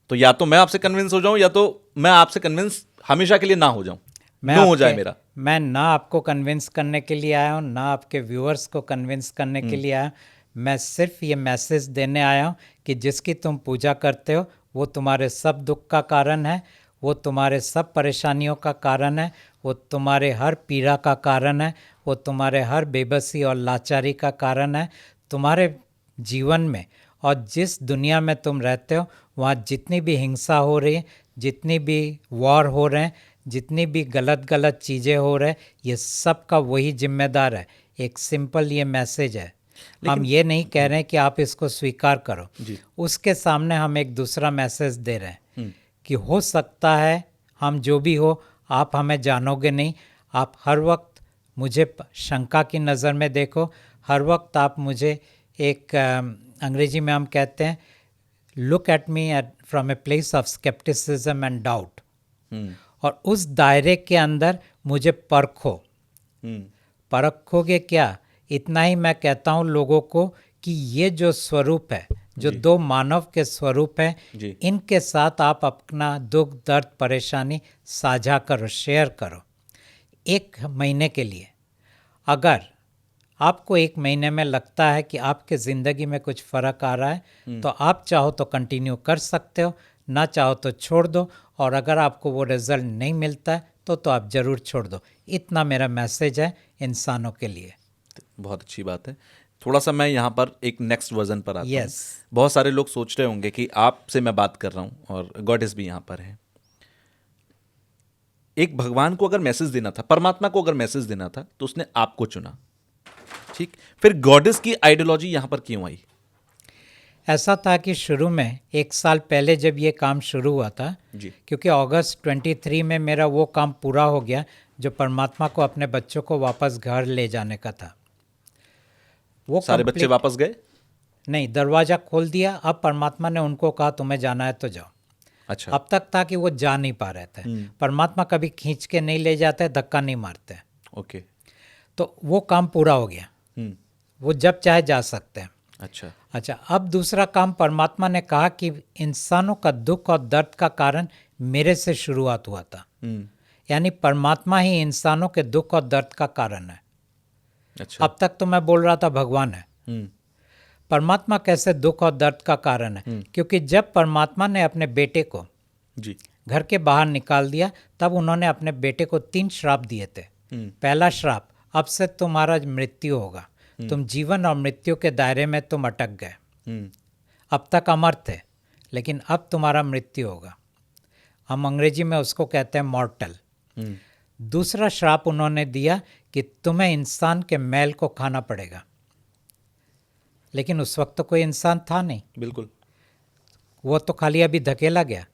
तो या तो मैं आपसे कन्विंस हो जाऊं या तो मैं आपसे कन्विंस हमेशा के लिए ना हो जाऊं, नो हो जाए मेरा। मैं ना आपको कन्विंस करने के लिए आया हूँ, ना आपके व्यूअर्स को कन्विंस करने के लिए आया हूँ। मैं सिर्फ ये मैसेज देने आया हूँ कि जिसकी तुम पूजा करते हो वो तुम्हारे सब दुख का कारण है, वो तुम्हारे सब परेशानियों का कारण है, वो तुम्हारे हर पीड़ा का कारण है, वो तुम्हारे हर बेबसी और लाचारी का कारण है। तुम्हारे जीवन में और जिस दुनिया में तुम रहते हो वहाँ जितनी भी हिंसा हो रही है, जितनी भी वॉर हो रहे हैं, जितनी भी गलत चीज़ें हो रहे हैं, ये सब का वही जिम्मेदार है। एक सिंपल ये मैसेज है। हम ये नहीं कह रहे हैं कि आप इसको स्वीकार करो, उसके सामने हम एक दूसरा मैसेज दे रहे हैं कि हो सकता है हम जो भी हो, आप हमें जानोगे नहीं। आप हर वक्त मुझे शंका की नज़र में देखो, हर वक्त आप मुझे एक अंग्रेजी में हम कहते हैं look at me from a place of scepticism and doubt, और उस दायरे के अंदर मुझे परखो। परखोगे क्या? इतना ही मैं कहता हूँ लोगों को कि ये जो स्वरूप है, जो दो मानव के स्वरूप हैं, इनके साथ आप अपना दुख दर्द परेशानी साझा करो, शेयर करो 1 महीने के लिए। अगर आपको 1 महीने में लगता है कि आपके ज़िंदगी में कुछ फ़र्क आ रहा है तो आप चाहो तो कंटिन्यू कर सकते हो, ना चाहो तो छोड़ दो, और अगर आपको वो रिज़ल्ट नहीं मिलता है तो आप ज़रूर छोड़ दो। इतना मेरा मैसेज है इंसानों के लिए। बहुत अच्छी बात है। थोड़ा सा मैं यहाँ पर एक नेक्स्ट वर्जन पर आता हूँ। Yes. बहुत सारे लोग सोच रहे होंगे कि आपसे मैं बात कर रहा हूँ और गॉडेस भी यहाँ पर है। एक भगवान को अगर मैसेज देना था, परमात्मा को अगर मैसेज देना था, तो उसने आपको चुना, ठीक। फिर गॉडेस की आइडियोलॉजी यहाँ पर क्यों आई? ऐसा था कि शुरू में 1 साल पहले जब ये काम शुरू हुआ था, जी। क्योंकि अगस्त 23 में मेरा वो काम पूरा हो गया जो परमात्मा को अपने बच्चों को वापस घर ले जाने का था। वो सारे बच्चे complete- वापस गए? नहीं, दरवाज़ा खोल दिया। अब परमात्मा ने उनको कहा तुम्हें जाना है तो जाओ। अच्छा। अब तक था कि वो जा नहीं पा रहे थे। परमात्मा कभी खींच के नहीं ले जाते, धक्का नहीं मारते। ओके। तो वो काम पूरा हो गया, हम्म। वो जब चाहे जा सकते हैं। अच्छा। अच्छा, अब दूसरा काम परमात्मा ने कहा कि इंसानों का दुख और दर्द का कारण मेरे से शुरुआत हुआ था। यानी परमात्मा ही इंसानों के दुख और दर्द का कारण है। अच्छा। अब तक तो मैं बोल रहा था भगवान है। परमात्मा कैसे दुख और दर्द का कारण है? क्योंकि जब परमात्मा ने अपने बेटे को जी। घर के बाहर निकाल दिया, तब उन्होंने अपने बेटे को 3 श्राप दिए थे। पहला श्राप, अब से तुम्हारा मृत्यु होगा, तुम जीवन और मृत्यु के दायरे में तुम अटक गए। अब तक अमर थे, लेकिन अब तुम्हारा मृत्यु होगा। हम अंग्रेजी में उसको कहते हैं मॉर्टल। दूसरा श्राप उन्होंने दिया कि तुम्हें इंसान के मैल को खाना पड़ेगा। लेकिन उस वक्त तो कोई इंसान था नहीं, बिल्कुल। वो तो खाली अभी धकेला गया।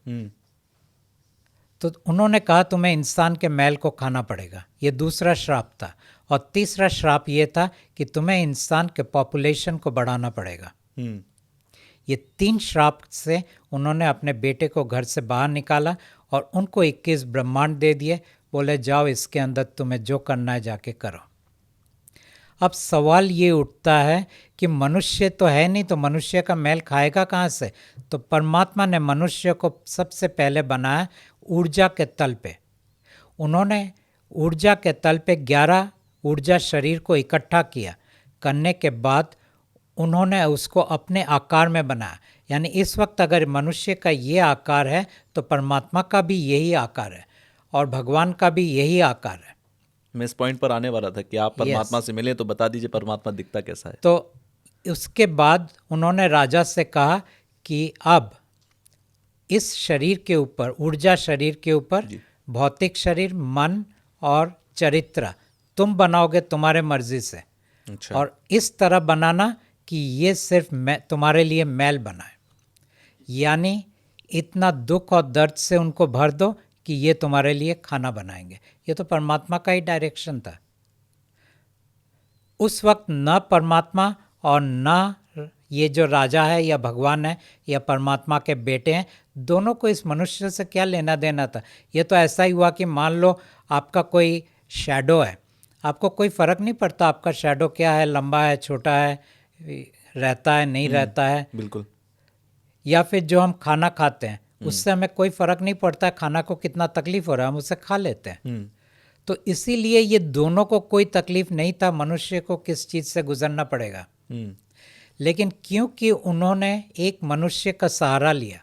तो उन्होंने कहा तुम्हें इंसान के मैल को खाना पड़ेगा, ये दूसरा श्राप था। और तीसरा श्राप ये था कि तुम्हें इंसान के पॉपुलेशन को बढ़ाना पड़ेगा। ये 3 श्राप से उन्होंने अपने बेटे को घर से बाहर निकाला और उनको 21 ब्रह्मांड दे दिए। बोले जाओ, इसके अंदर तुम्हें जो करना है जाके करो। अब सवाल ये उठता है कि मनुष्य तो है नहीं, तो मनुष्य का मैल खाएगा कहाँ से? तो परमात्मा ने मनुष्य को सबसे पहले बनाया ऊर्जा के तल पे। उन्होंने ऊर्जा के तल पे 11 ऊर्जा शरीर को इकट्ठा किया। करने के बाद उन्होंने उसको अपने आकार में बनाया। यानी इस वक्त अगर मनुष्य का ये आकार है तो परमात्मा का भी यही आकार है और भगवान का भी यही आकार है। मैं इस पॉइंट पर आने वाला था कि आप परमात्मा से मिले तो बता दीजिए परमात्मा दिखता कैसा है। तो उसके बाद उन्होंने राजा से कहा कि अब इस शरीर के ऊपर, ऊर्जा शरीर के ऊपर भौतिक शरीर, मन और चरित्र तुम बनाओगे तुम्हारे मर्जी से। अच्छा। और इस तरह बनाना कि ये सिर्फ तुम्हारे लिए मैल बनाए। यानी इतना दुख और दर्द से उनको भर दो कि ये तुम्हारे लिए खाना बनाएंगे। ये तो परमात्मा का ही डायरेक्शन था। उस वक्त न परमात्मा और न ये जो राजा है या भगवान है या परमात्मा के बेटे हैं, दोनों को इस मनुष्य से क्या लेना देना था? ये तो ऐसा ही हुआ कि मान लो आपका कोई शैडो है, आपको कोई फ़र्क नहीं पड़ता आपका शैडो क्या है, लंबा है, छोटा है, रहता है, नहीं रहता है। बिल्कुल। या फिर जो हम खाना खाते हैं उससे हमें कोई फ़र्क नहीं पड़ता है खाना को कितना तकलीफ़ हो रहा है, हम उसे खा लेते हैं। तो इसीलिए ये दोनों को कोई तकलीफ़ नहीं था मनुष्य को किस चीज़ से गुजरना पड़ेगा। लेकिन क्योंकि उन्होंने एक मनुष्य का सहारा लिया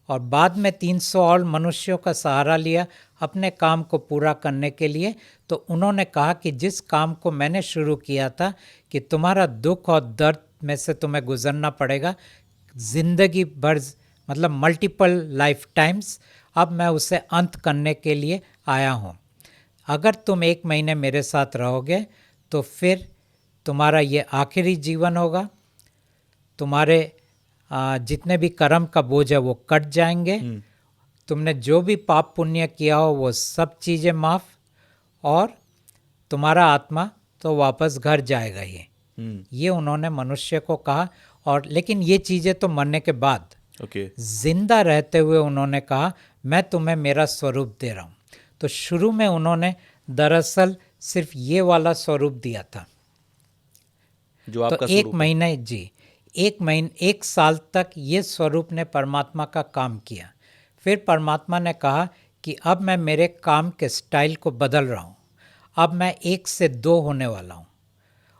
और बाद में 300 और मनुष्यों का सहारा लिया अपने काम को पूरा करने के लिए, तो उन्होंने कहा कि जिस काम को मैंने शुरू किया था कि तुम्हारा दुख और दर्द में से तुम्हें गुजरना पड़ेगा ज़िंदगी भर, मतलब मल्टीपल लाइफ टाइम्स, अब मैं उसे अंत करने के लिए आया हूँ। अगर तुम 1 महीने मेरे साथ रहोगे तो फिर तुम्हारा ये आखिरी जीवन होगा, तुम्हारे जितने भी कर्म का बोझ है वो कट जाएंगे, तुमने जो भी पाप पुण्य किया हो वो सब चीज़ें माफ़, और तुम्हारा आत्मा तो वापस घर जाएगा ही। ये उन्होंने मनुष्य को कहा। और लेकिन ये चीज़ें तो मरने के बाद। जिंदा रहते हुए उन्होंने कहा मैं तुम्हें मेरा स्वरूप दे रहा हूँ। तो शुरू में उन्होंने दरअसल सिर्फ ये वाला स्वरूप दिया था जो आपका तो 1 महीने जी 1 साल तक ये स्वरूप ने परमात्मा का काम किया। फिर परमात्मा ने कहा कि अब मैं मेरे काम के स्टाइल को बदल रहा हूँ, अब मैं 1 से 2 होने वाला हूँ।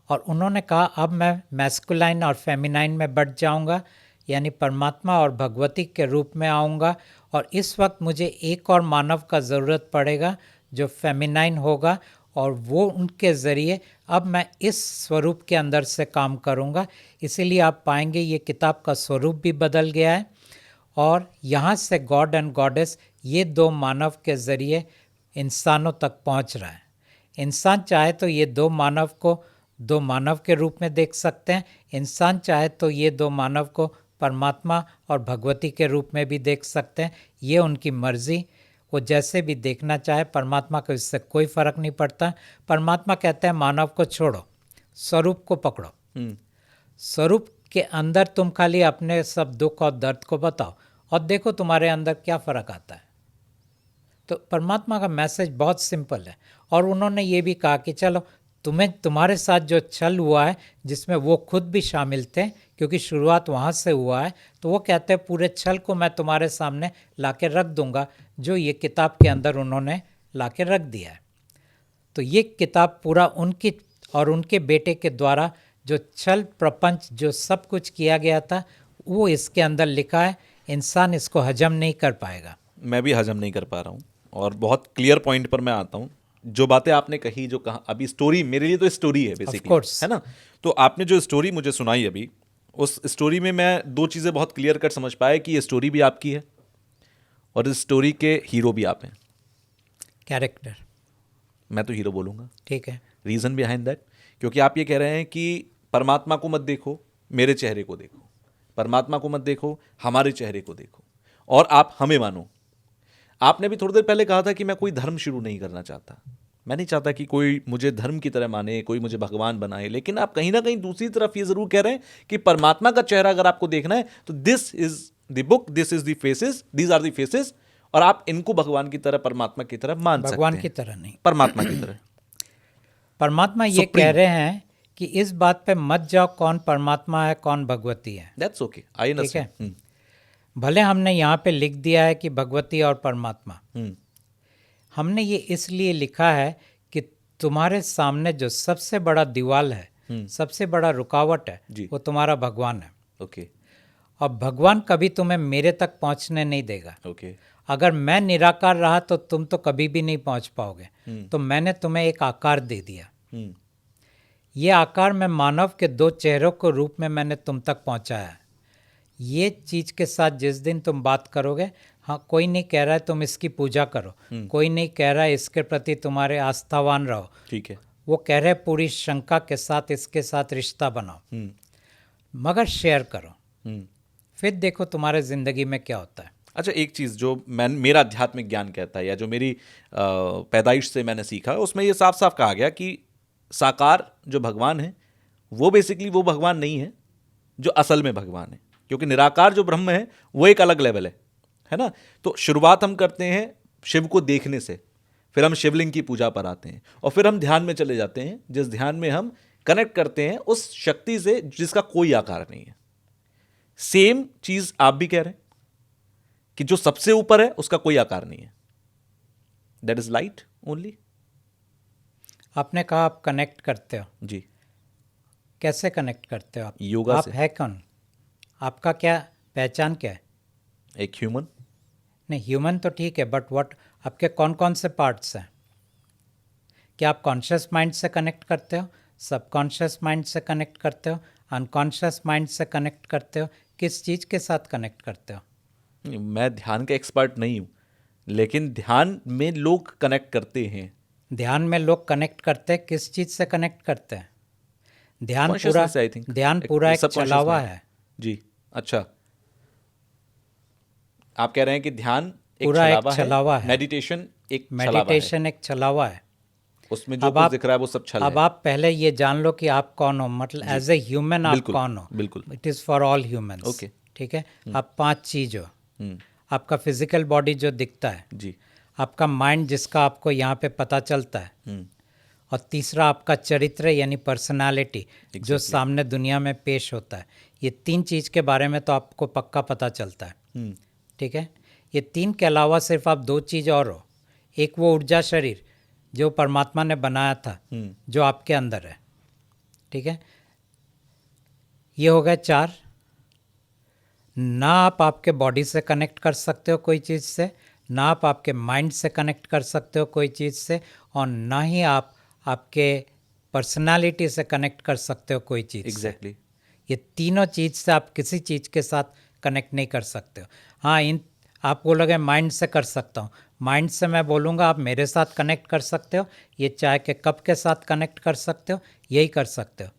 और उन्होंने कहा अब मैं मैस्कुलाइन और फेमिनाइन में बढ़ जाऊँगा, यानी परमात्मा और भगवती के रूप में आऊँगा। और इस वक्त मुझे एक और मानव का ज़रूरत पड़ेगा जो फेमिनाइन होगा, और वो उनके ज़रिए अब मैं इस स्वरूप के अंदर से काम करूँगा। इसीलिए आप पाएंगे ये किताब का स्वरूप भी बदल गया है, और यहाँ से गॉड एंड गॉडेस ये 2 मानव के ज़रिए इंसानों तक पहुँच रहा है। इंसान चाहे तो ये 2 मानव को 2 मानव के रूप में देख सकते हैं, इंसान चाहे तो ये 2 मानव को परमात्मा और भगवती के रूप में भी देख सकते हैं। ये उनकी मर्ज़ी। वो जैसे भी देखना चाहे, परमात्मा को इससे कोई फर्क नहीं पड़ता। परमात्मा कहते हैं मानव को छोड़ो, स्वरूप को पकड़ो। स्वरूप के अंदर तुम खाली अपने सब दुख और दर्द को बताओ और देखो तुम्हारे अंदर क्या फर्क आता है। तो परमात्मा का मैसेज बहुत सिंपल है। और उन्होंने ये भी कहा कि चलो तुम्हारे साथ जो छल हुआ है, जिसमें वो खुद भी शामिल थे क्योंकि शुरुआत वहाँ से हुआ है, तो वो कहते हैं पूरे छल को मैं तुम्हारे सामने लाके रख दूंगा, जो ये किताब के अंदर उन्होंने लाके रख दिया है। तो ये किताब पूरा उनकी और उनके बेटे के द्वारा जो छल प्रपंच जो सब कुछ किया गया था वो इसके अंदर लिखा है। इंसान इसको हजम नहीं कर पाएगा। मैं भी हजम नहीं कर पा रहा हूँ और बहुत क्लियर पॉइंट पर मैं आता हूँ। जो बातें आपने कही, जो कहा अभी, स्टोरी मेरे लिए तो स्टोरी है बेसिकली, course. है ना। तो आपने जो स्टोरी मुझे सुनाई अभी, उस स्टोरी में मैं दो चीज़ें बहुत क्लियर कट समझ पाया कि ये स्टोरी भी आपकी है और इस स्टोरी के हीरो भी आप हैं। कैरेक्टर, मैं तो हीरो बोलूँगा। ठीक है। रीज़न बिहाइंड दैट, क्योंकि आप ये कह रहे हैं कि परमात्मा को मत देखो, मेरे चेहरे को देखो। परमात्मा को मत देखो, हमारे चेहरे को देखो और आप हमें मानो। आपने भी थोड़ी देर पहले कहा था कि मैं कोई धर्म शुरू नहीं करना चाहता। मैं नहीं चाहता कि कोई मुझे धर्म की तरह माने, कोई मुझे भगवान बनाए। लेकिन आप कहीं ना कहीं दूसरी तरफ ये जरूर कह रहे हैं कि परमात्मा का चेहरा अगर आपको देखना है तो this is the book, this is the faces, these are the faces, और आप इनको भगवान की तरह, परमात्मा की तरह मान सकते हैं। भगवान की तरह नहीं, परमात्मा की तरह। परमात्मा ये कह रहे हैं कि इस बात पे मत जाओ कौन परमात्मा है कौन भगवती है। दैट्स ओके, आई ठीक है। अंडरस्टैंड। भले हमने यहाँ पे लिख दिया है कि भगवती और परमात्मा, हम्म। हमने ये इसलिए लिखा है कि तुम्हारे सामने जो सबसे बड़ा दीवाल है, सबसे बड़ा रुकावट है, जी। वो तुम्हारा भगवान है। ओके और भगवान कभी तुम्हें मेरे तक पहुँचने नहीं देगा। ओके। अगर मैं निराकार रहा तो तुम तो कभी भी नहीं पहुँच पाओगे। तो मैंने तुम्हें एक आकार दे दिया। ये आकार में मानव के दो चेहरों को रूप में मैंने तुम तक पहुँचाया है। ये चीज़ के साथ जिस दिन तुम बात करोगे, हाँ, कोई नहीं कह रहा है तुम इसकी पूजा करो, कोई नहीं कह रहा है इसके प्रति तुम्हारे आस्थावान रहो, ठीक है। वो कह रहे पूरी शंका के साथ इसके साथ रिश्ता बनाओ, मगर शेयर करो, फिर देखो तुम्हारे ज़िंदगी में क्या होता है। अच्छा, एक चीज़ जो मेरा आध्यात्मिक ज्ञान कहता है या जो मेरी पैदाइश से मैंने सीखा, उसमें ये साफ साफ कहा गया कि साकार जो भगवान है वो बेसिकली वो भगवान नहीं है जो असल में भगवान है, क्योंकि निराकार जो ब्रह्म है वो एक अलग लेवल है ना। तो शुरुआत हम करते हैं शिव को देखने से, फिर हम शिवलिंग की पूजा पर आते हैं और फिर हम ध्यान में चले जाते हैं, जिस ध्यान में हम कनेक्ट करते हैं उस शक्ति से जिसका कोई आकार नहीं है। सेम चीज आप भी कह रहे हैं कि जो सबसे ऊपर है उसका कोई आकार नहीं है, दैट इज लाइट ओनली। आपने कहा आप कनेक्ट करते हो जी। कैसे कनेक्ट करते हो आप? योगा आप से। है कौन? आपका क्या पहचान क्या है? एक ह्यूमन। नहीं, ह्यूमन तो ठीक है, बट व्हाट आपके कौन कौन से पार्ट्स हैं? क्या आप कॉन्शियस माइंड से कनेक्ट करते हो, सबकॉन्शियस माइंड से कनेक्ट करते हो, अनकॉन्शियस माइंड से कनेक्ट करते हो? किस चीज़ के साथ कनेक्ट करते हो? मैं ध्यान का एक्सपर्ट नहीं हूं, लेकिन ध्यान में लोग कनेक्ट करते हैं। ध्यान में लोग कनेक्ट करते हैं, किस चीज़ से कनेक्ट करते हैं? ध्यान पूरा, Consciousness, I think. ध्यान पूरा एक subconscious छलावा mind. है। जी। अच्छा, आप कह रहे हैं कि ध्यान पूरा एक छलावा है। मेडिटेशन एक मेडिटेशन एक छलावा है। उसमें जो अब कुछ आप- दिख रहा है वो सब छल अब है। आप पहले ये जान लो कि आप कौन हो, मतलब एज ए ह्यूमन आप बिल्कुल, कौन हो। बिल्कुल। It is for all humans. Okay. ठीक है। आप 5 चीज़ हो। हम्म, आपका फिजिकल बॉडी जो दिखता है, जी। आपका माइंड जिसका आपको यहाँ पे पता चलता है, हम्म, और तीसरा आपका चरित्र यानी पर्सनालिटी जो सामने दुनिया में पेश होता है। ये 3 चीज़ के बारे में तो आपको पक्का पता चलता है। ठीक है। ये 3 के अलावा सिर्फ आप 2 चीज़ और हो। एक वो ऊर्जा शरीर जो परमात्मा ने बनाया था, जो आपके अंदर है। ठीक है। ये हो गए 4। ना आप आपके बॉडी से कनेक्ट कर सकते हो कोई चीज़ से, ना आप आपके माइंड से कनेक्ट कर सकते हो कोई चीज़ से, और ना ही आप आपके पर्सनालिटी से कनेक्ट कर सकते हो कोई चीज़ से। एग्जैक्टली। ये तीनों चीज़ से आप किसी चीज़ के साथ कनेक्ट नहीं कर सकते हो। हाँ, इन आप बोलोगे माइंड से कर सकता हूँ, माइंड से मैं बोलूँगा आप मेरे साथ कनेक्ट कर सकते हो, ये चाय के कप के साथ कनेक्ट कर सकते हो, यही कर सकते हो।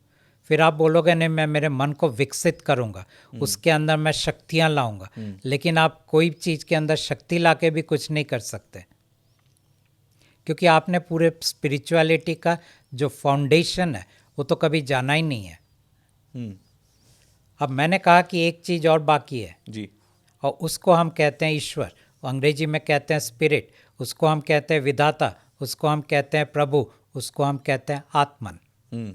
फिर आप बोलोगे नहीं मैं मेरे मन को विकसित करूंगा, उसके अंदर मैं शक्तियां लाऊंगा, लेकिन आप कोई चीज़ के अंदर शक्ति लाके भी कुछ नहीं कर सकते, क्योंकि आपने पूरे स्पिरिचुअलिटी का जो फाउंडेशन है वो तो कभी जाना ही नहीं है। हम्म, अब मैंने कहा कि एक चीज़ और बाकी है, जी, और उसको हम कहते हैं ईश्वर, अंग्रेजी में कहते हैं स्पिरिट, उसको हम कहते हैं विधाता, उसको हम कहते हैं प्रभु, उसको हम कहते हैं आत्मन। हम्म,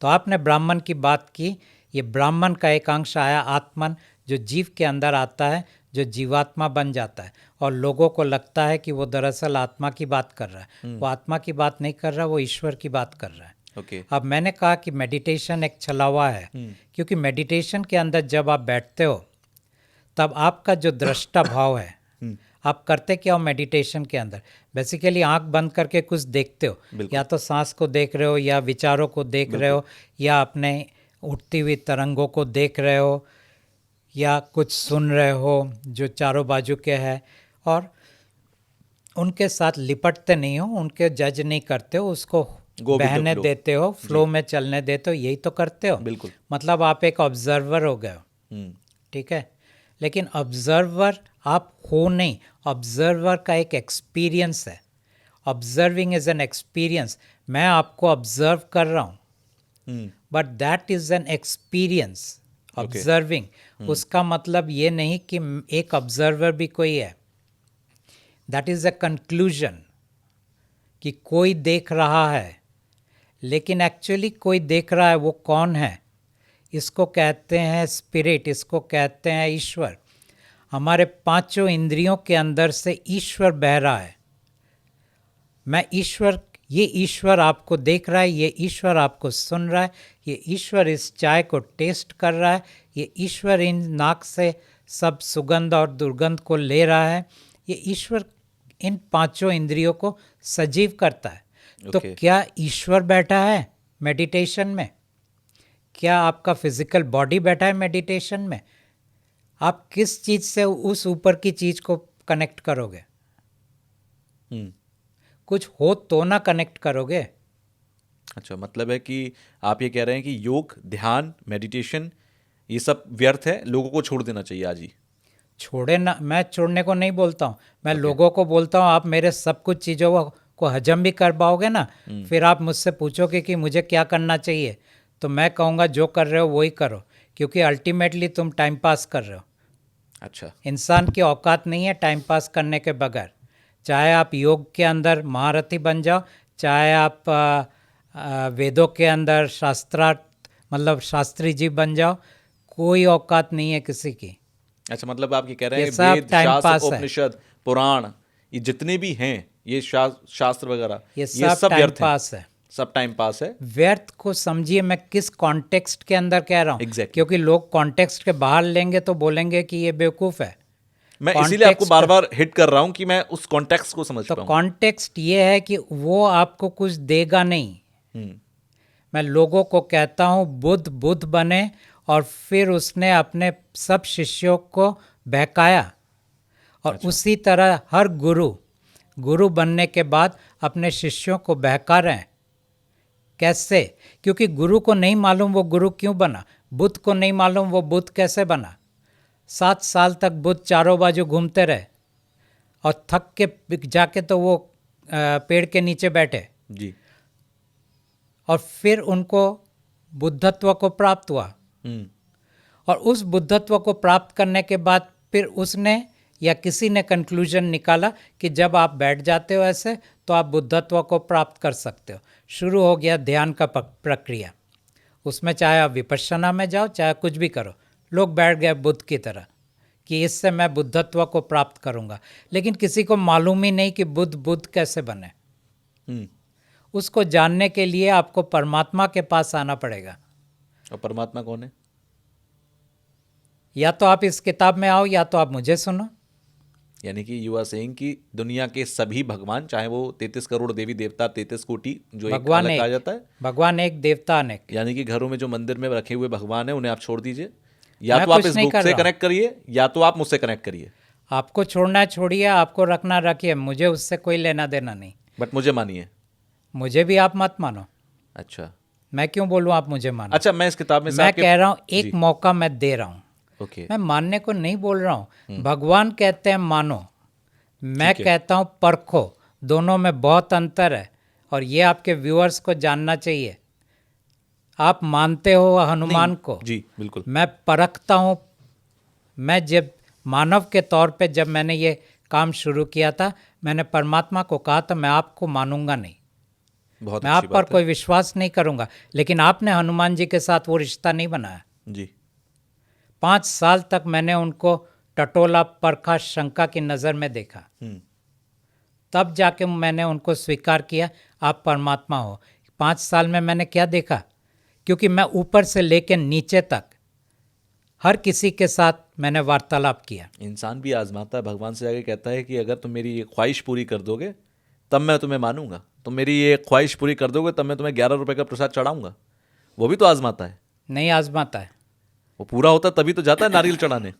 तो आपने ब्राह्मण की बात की, ये ब्राह्मण का एक अंश आया आत्मन, जो जीव के अंदर आता है, जो जीवात्मा बन जाता है, और लोगों को लगता है कि वो दरअसल आत्मा की बात कर रहा है। वो आत्मा की बात नहीं कर रहा, वो ईश्वर की बात कर रहा है। ओके, अब मैंने कहा कि मेडिटेशन एक छलावा है, क्योंकि मेडिटेशन के अंदर जब आप बैठते हो तब आपका जो दृष्टा भाव है, आप करते क्या हो मेडिटेशन के अंदर, बेसिकली आंख बंद करके कुछ देखते हो, बिल्कुल। या तो सांस को देख रहे हो, या विचारों को देख रहे हो, या अपने उठती हुई तरंगों को देख रहे हो, या कुछ सुन रहे हो जो चारों बाजू के है, और उनके साथ लिपटते नहीं हो, उनके जज नहीं करते हो, उसको Go with the बहने flow। देते हो, फ्लो में चलने देते हो, यही तो करते हो। बिल्कुल। मतलब आप एक ऑब्जर्वर हो गए हो, हम्म, ठीक है। लेकिन ऑब्जर्वर आप हो नहीं, ऑब्जर्वर का एक एक्सपीरियंस है। Observing is an experience. मैं आपको ऑब्जर्व कर रहा हूँ, hmm, but that is an experience. Observing उसका मतलब ये नहीं कि एक ऑब्जर्वर भी कोई है, दैट इज अ कंक्लूजन कि कोई देख रहा है, लेकिन एक्चुअली कोई देख रहा है, वो कौन है? इसको कहते हैं स्पिरिट, इसको कहते हैं ईश्वर। हमारे पांचों इंद्रियों के अंदर से ईश्वर बह रहा है। मैं ईश्वर, ये ईश्वर आपको देख रहा है, ये ईश्वर आपको सुन रहा है, ये ईश्वर इस चाय को टेस्ट कर रहा है, ये ईश्वर इन नाक से सब सुगंध और दुर्गंध को ले रहा है, ये ईश्वर इन पांचों इंद्रियों को सजीव करता है। तो Okay। क्या ईश्वर बैठा है मेडिटेशन में? क्या आपका फिजिकल बॉडी बैठा है मेडिटेशन में? आप किस चीज़ से उस ऊपर की चीज़ को कनेक्ट करोगे? हम्म, कुछ हो तो ना कनेक्ट करोगे। अच्छा, मतलब है कि आप ये कह रहे हैं कि योग, ध्यान, मेडिटेशन ये सब व्यर्थ है, लोगों को छोड़ देना चाहिए आज ही। छोड़े ना, मैं छोड़ने को नहीं बोलता हूँ, मैं लोगों को बोलता हूँ आप मेरे सब कुछ चीज़ों को हजम भी कर पाओगे ना, फिर आप मुझसे पूछोगे कि मुझे क्या करना चाहिए, तो मैं कहूँगा जो कर रहे हो वही करो, क्योंकि अल्टीमेटली तुम टाइम पास कर रहे हो। अच्छा, इंसान की औकात नहीं है टाइम पास करने के बगैर। चाहे आप योग के अंदर महारथी बन जाओ, चाहे आप वेदों के अंदर शास्त्रार्थ मतलब शास्त्री जी बन जाओ, कोई औकात नहीं है किसी की। अच्छा, मतलब आप ये कह रहे हैं ये कि सब वेद, टाइम शास्त्र, पास है। उपनिषद, पुराण, ये जितने भी हैं, ये शास्त्र वगैरह, ये ये सब टाइम व्यर्थ हैं, पास है। सब टाइम पास है। व्यर्थ को समझिए मैं किस कॉन्टेक्स्ट के अंदर कह रहा हूँ। Exactly। क्योंकि लोग कॉन्टेक्स्ट के बाहर लेंगे तो बोलेंगे कि ये बेवकूफ़ है। मैं इसीलिए आपको Context- बार बार हिट कर रहा हूं कि मैं उस कॉन्टेक्स्ट को समझ तो पाऊं। कॉन्टेक्स्ट ये है कि वो आपको कुछ देगा नहीं। हम्म, मैं लोगों को कहता हूँ बुद्ध बुद्ध बने, और फिर उसने अपने सब शिष्यों को बहकाया, और उसी तरह हर गुरु बनने के बाद अपने शिष्यों को बहका रहे हैं। कैसे? क्योंकि गुरु को नहीं मालूम वो गुरु क्यों बना, बुद्ध को नहीं मालूम वो बुद्ध कैसे बना। 7 साल तक बुद्ध चारों बाजू घूमते रहे, और थक के जाके तो वो पेड़ के नीचे बैठे, जी, और फिर उनको बुद्धत्व को प्राप्त हुआ। हम्म, और उस बुद्धत्व को प्राप्त करने के बाद फिर उसने या किसी ने कंक्लूजन निकाला कि जब आप बैठ जाते हो ऐसे तो आप बुद्धत्व को प्राप्त कर सकते हो। शुरू हो गया ध्यान का प्रक्रिया। उसमें चाहे आप विपश्यना में जाओ, चाहे कुछ भी करो, लोग बैठ गए बुद्ध की तरह कि इससे मैं बुद्धत्व को प्राप्त करूंगा। लेकिन किसी को मालूम ही नहीं कि बुद्ध कैसे बने। हम्म। उसको जानने के लिए आपको परमात्मा के पास आना पड़ेगा। और परमात्मा कौन है? या तो आप इस किताब में आओ, या तो आप मुझे सुनो। यानी कि यू आर सेइंग कि दुनिया के सभी भगवान, चाहे वो 33 करोड़ देवी देवता, 33 कोटि जो एक भगवान अलग कहा एक, जाता है, भगवान एक, देवता अनेक। यानी कि घरों में जो मंदिर में रखे हुए भगवान है उन्हें आप छोड़ दीजिए, या मैं तो आप कुछ इस नहीं बुक कर से रहा हूं। कनेक्ट करिए, या तो आप मुझसे कनेक्ट करिए, आपको छोड़ना है छोड़िए, आपको रखना रखिए, मुझे उससे कोई लेना देना नहीं। बट मुझे मानिए। मुझे भी आप मत मानो। अच्छा, मैं क्यों बोलूं आप मुझे मानो? अच्छा, मैं इस किताब में से मैं आपके कह रहा हूं जी, एक मौका मैं दे रहा हूं, ओके, मैं मानने को नहीं बोल रहा हूं। भगवान कहते हैं मानो, मैं ठीक है। कहता हूं परखो, दोनों में बहुत अंतर है और ये आपके व्यूअर्स को जानना चाहिए। आप मानते हो हनुमान नहीं, को, जी, बिल्कुल। मैं परखता हूं। मैं जब मानव के तौर पे जब मैंने ये काम शुरू किया था, मैंने परमात्मा को कहा था मैं आपको मानूंगा नहीं, बहुत मैं अच्छी आप पर बात है। कोई विश्वास नहीं करूंगा। लेकिन आपने हनुमान जी के साथ वो रिश्ता नहीं बनाया। जी, 5 साल तक मैंने उनको टटोला, परखा, शंका की नज़र में देखा, तब जाके मैंने उनको स्वीकार किया आप परमात्मा हो। 5 साल में मैंने क्या देखा? क्योंकि मैं ऊपर से लेकर नीचे तक हर किसी के साथ मैंने वार्तालाप किया। इंसान भी आजमाता है, भगवान से आगे कहता है कि अगर तुम मेरी ये ख्वाहिश पूरी कर दोगे तब मैं तुम्हें मानूंगा, तुम मेरी ये ख्वाहिश पूरी कर दोगे तब मैं तुम्हें 11 रुपए का प्रसाद चढ़ाऊंगा। वो भी तो आजमाता है, नहीं आजमाता है। वो पूरा होता है तभी तो जाता है नारियल चढ़ाने।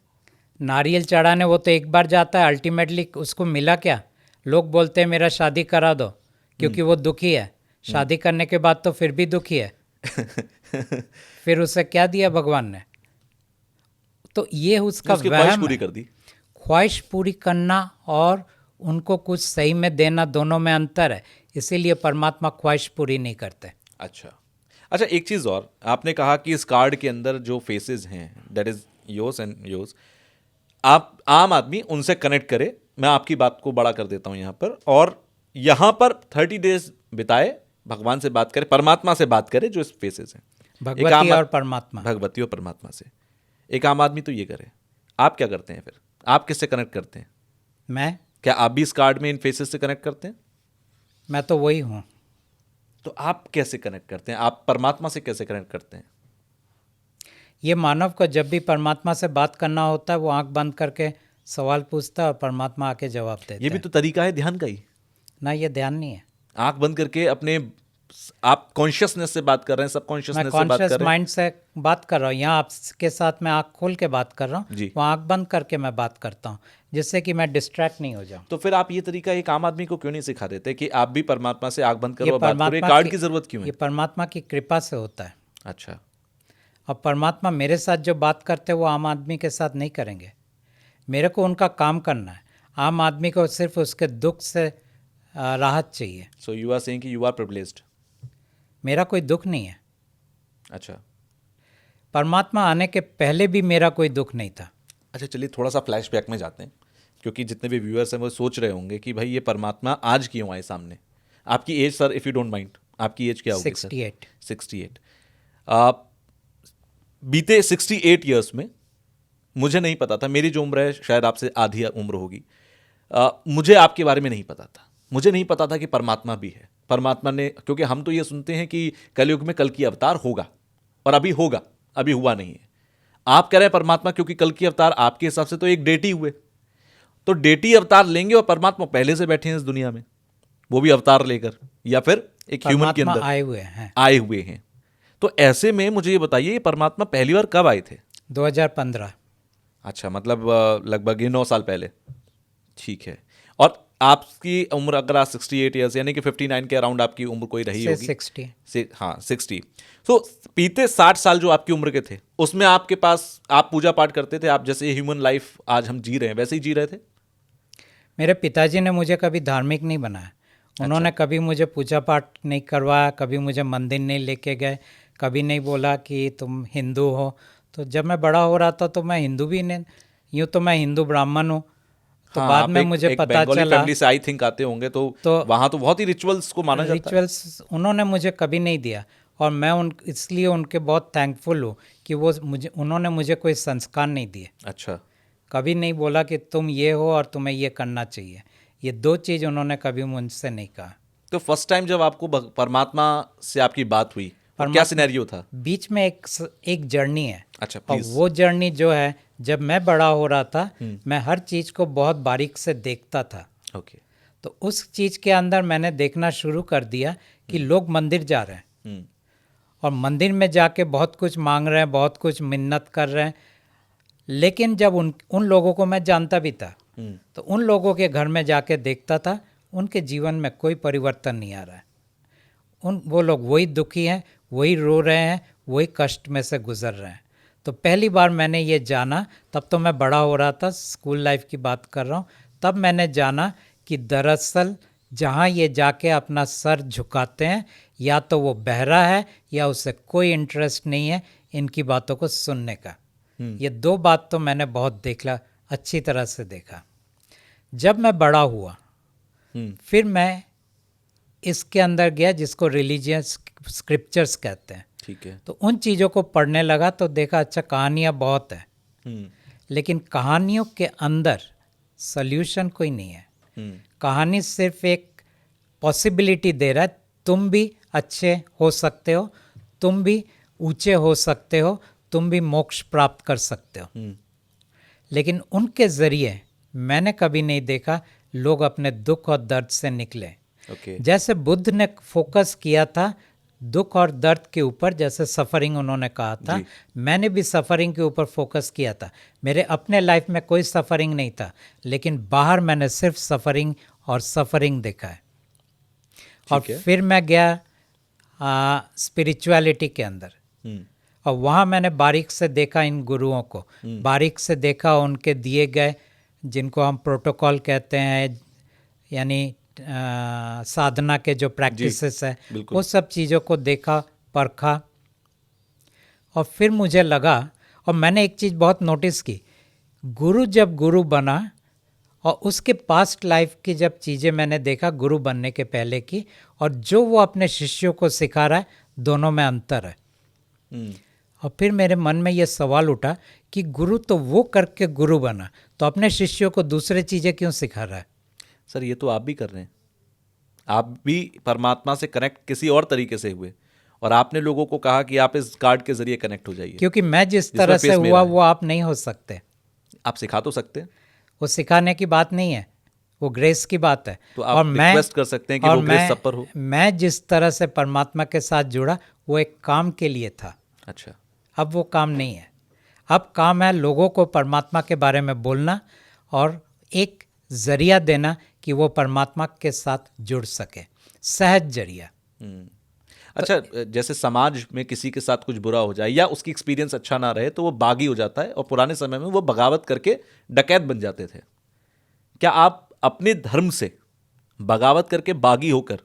नारियल चढ़ाने वो तो एक बार जाता है, अल्टीमेटली उसको मिला क्या? लोग बोलते हैं मेरा शादी करा दो, क्योंकि वो दुखी है। शादी करने के बाद तो फिर भी दुखी है। फिर उसे क्या दिया भगवान ने? तो ये उसका उसकी ख्वाहिश वहम पूरी है। कर दी। ख्वाहिश पूरी करना और उनको कुछ सही में देना, दोनों में अंतर है। इसीलिए परमात्मा ख्वाहिश पूरी नहीं करते। अच्छा, अच्छा, एक चीज़ और, आपने कहा कि इस कार्ड के अंदर जो फेसेस हैं, that is yours and yours, आप आम आदमी उनसे कनेक्ट करे। मैं आपकी बात को बड़ा कर देता हूं यहाँ पर, और यहाँ पर 30 डेज बिताए, भगवान से बात करे, परमात्मा से बात करे जो इस फेसेस हैं। एक भगवती आम और परमात्मा। भगवती और परमात्मा से। एक आम आदमी तो ये करे, आप क्या करते हैं फिर? आप किससे कनेक्ट करते हैं? क्या आप भी इस कार्ड में इन फेसेस से कनेक्ट करते हैं? मैं तो वही हूँ। तो आप कैसे कनेक्ट करते हैं? आप परमात्मा से कैसे कनेक्ट करते हैं? ये मानव को जब भी परमात्मा से बात करना होता है, वो आंख बंद करके सवाल पूछता है और परमात्मा आके जवाब ये देता भी है। तो तरीका है ध्यान का ही। ना, ये ध्यान नहीं है। आंख बंद करके अपने, आप कॉन्शियसनेस से बात कर रहे हैं, सब मैं कॉन्शियसनेस से बात कर कॉन्शियस रहे हैं। माइंड से बात कर रहा हूँ। यहाँ आपके साथ मैं आँख खोल के बात कर रहा हूँ, जी। वहाँ आँख बंद करके मैं बात करता हूँ, जिससे कि मैं डिस्ट्रैक्ट नहीं हो जाऊँ। तो फिर आप ये तरीका एक आम आदमी को क्यों नहीं सिखा देते कि आप भी परमात्मा से आंख बंद ये करो और बात करो? ये कार्ड की जरूरत क्यों ये है? परमात्मा की कृपा से होता है। अच्छा, और परमात्मा मेरे साथ जो बात करते हैं वो आम आदमी के साथ नहीं करेंगे। मेरे को उनका काम करना है। आम आदमी को सिर्फ उसके दुख से राहत चाहिए। सो यू आर सेइंग कि यू आर प्रिविलेज्ड। मेरा कोई दुख नहीं है। अच्छा, परमात्मा आने के पहले भी मेरा कोई दुख नहीं था। अच्छा, चलिए थोड़ा सा फ्लैशबैक में जाते हैं, क्योंकि जितने भी व्यूअर्स हैं वो सोच रहे होंगे कि भाई ये परमात्मा आज क्यों आए सामने। आपकी age sir, if you don't mind, आपकी एज क्या होगी सर? 68। 68। आप बीते 68 ईयर्स में, मुझे नहीं पता था, मेरी जो उम्र है शायद आपसे आधी उम्र होगी, मुझे आपके बारे में नहीं पता था। मुझे नहीं पता था कि परमात्मा भी है। परमात्मा ने, क्योंकि हम तो ये सुनते हैं कि कलयुग में कल की अवतार होगा, और अभी होगा, अभी हुआ नहीं है। आप कह रहे हैं परमात्मा, क्योंकि कल की अवतार आपके हिसाब से तो एक डेट ही हुए, तो डेटी अवतार लेंगे और परमात्मा पहले से बैठे हैं इस दुनिया में, वो भी अवतार लेकर, या फिर एक ह्यूमन के परमात्मा अंदर आए हुए हैं। तो ऐसे में मुझे ये बताइए, ये परमात्मा पहली बार कब आए थे? 2015। अच्छा, मतलब लगभग ये 9 साल पहले। ठीक है। और आपकी उम्र अगर आज 68 ईयर्स, यानी कि 59 के अराउंड आपकी उम्र कोई रही होगी। 60। हाँ, 60। सो बीते 60 साल जो आपकी उम्र के थे, उसमें आपके पास, आप पूजा पाठ करते थे, आप जैसे ह्यूमन लाइफ आज हम जी रहे हैं वैसे ही जी रहे थे? मेरे पिताजी ने मुझे कभी धार्मिक नहीं बनाया। उन्होंने कभी मुझे पूजा पाठ नहीं करवाया, कभी मुझे मंदिर नहीं लेके गए, कभी नहीं बोला कि तुम हिंदू हो। तो जब मैं बड़ा हो रहा था तो मैं हिंदू भी नहीं, यूँ तो मैं हिंदू ब्राह्मण हूँ। तो हाँ, बाद आप में मुझे एक पता बंगाली चला। फैमिली से आई थिंक आते होंगे, तो वहाँ तो बहुत ही रिचुअल्स को माना जाता है। रिचुअल्स उन्होंने मुझे कभी नहीं दिया, और मैं इसलिए उनके बहुत थैंकफुल हूँ कि उन्होंने मुझे कोई संस्कार नहीं दिए। अच्छा, कभी नहीं बोला कि तुम ये हो और तुम्हें ये करना चाहिए। ये 2 चीज़ उन्होंने कभी मुझसे नहीं कहा। तो फर्स्ट टाइम जब आपको परमात्मा से आपकी बात हुई, तो क्या सिनेरियो था? बीच में एक जर्नी है। अच्छा, और प्लीज। वो जर्नी जो है, जब मैं बड़ा हो रहा था, मैं हर चीज़ को बहुत बारीक से देखता था। ओके। तो उस चीज़ के अंदर मैंने देखना शुरू कर दिया कि लोग मंदिर जा रहे हैं, और मंदिर में जाके बहुत कुछ मांग रहे हैं, बहुत कुछ मिन्नत कर रहे हैं। लेकिन जब उन लोगों को मैं जानता भी था, तो उन लोगों के घर में जाके देखता था, उनके जीवन में कोई परिवर्तन नहीं आ रहा है। वो लोग वही दुखी हैं, वही रो रहे हैं, वही कष्ट में से गुजर रहे हैं। तो पहली बार मैंने ये जाना, तब तो मैं बड़ा हो रहा था, स्कूल लाइफ की बात कर रहा हूँ, तब मैंने जाना कि दरअसल जहाँ ये जाके अपना सर झुकाते हैं, या तो वो बहरा है या उसे कोई इंटरेस्ट नहीं है इनकी बातों को सुनने का। ये दो बात तो मैंने बहुत देखा, अच्छी तरह से देखा। जब मैं बड़ा हुआ फिर मैं इसके अंदर गया जिसको रिलीजियस स्क्रिप्चर्स कहते हैं। ठीक है। तो उन चीज़ों को पढ़ने लगा तो देखा अच्छा कहानियाँ बहुत है, लेकिन कहानियों के अंदर सल्यूशन कोई नहीं है। कहानी सिर्फ एक पॉसिबिलिटी दे रहा है, तुम भी अच्छे हो सकते हो, तुम भी ऊंचे हो सकते हो, तुम भी मोक्ष प्राप्त कर सकते हो। लेकिन उनके ज़रिए मैंने कभी नहीं देखा लोग अपने दुख और दर्द से निकले। जैसे बुद्ध ने फोकस किया था दुख और दर्द के ऊपर, जैसे सफ़रिंग उन्होंने कहा था, मैंने भी सफ़रिंग के ऊपर फोकस किया था। मेरे अपने लाइफ में कोई सफ़रिंग नहीं था, लेकिन बाहर मैंने सिर्फ सफ़रिंग और सफ़रिंग देखा है। और फिर मैं गया स्पिरिचुअलिटी के अंदर, और वहाँ मैंने बारीक से देखा इन गुरुओं को, बारीक से देखा उनके दिए गए, जिनको हम प्रोटोकॉल कहते हैं, यानी साधना के जो प्रैक्टिसेस है, वो सब चीज़ों को देखा, परखा। और फिर मुझे लगा, और मैंने एक चीज़ बहुत नोटिस की, गुरु जब गुरु बना और उसके पास्ट लाइफ की जब चीज़ें मैंने देखा गुरु बनने के पहले की, और जो वो अपने शिष्यों को सिखा रहा है, दोनों में अंतर है। और फिर मेरे मन में ये सवाल उठा कि गुरु तो वो करके गुरु बना, तो अपने शिष्यों को दूसरे चीज़ें क्यों सिखा रहा है? सर ये तो आप भी कर रहे हैं, आप भी परमात्मा से कनेक्ट किसी और तरीके से हुए, और आपने लोगों को कहा कि आप इस कार्ड के जरिए कनेक्ट हो जाइए। क्योंकि मैं जिस तरह से हुआ वो आप नहीं हो सकते। आप सिखा तो सकते हैं, वो सिखाने की बात नहीं है, वो ग्रेस की बात है। तो आप रिक्वेस्ट कर सकते हैं कि वो ग्रेस सब पर हो। मैं जिस तरह से परमात्मा के साथ जुड़ा वो एक काम के लिए था। अच्छा, अब वो काम नहीं है, अब काम है लोगों को परमात्मा के बारे में बोलना और एक जरिया देना कि वो परमात्मा के साथ जुड़ सके, सहज जरिया। अच्छा, जैसे समाज में किसी के साथ कुछ बुरा हो जाए या उसकी एक्सपीरियंस अच्छा ना रहे तो वो बागी हो जाता है, और पुराने समय में वो बगावत करके डकैत बन जाते थे। क्या आप अपने धर्म से बगावत करके बागी होकर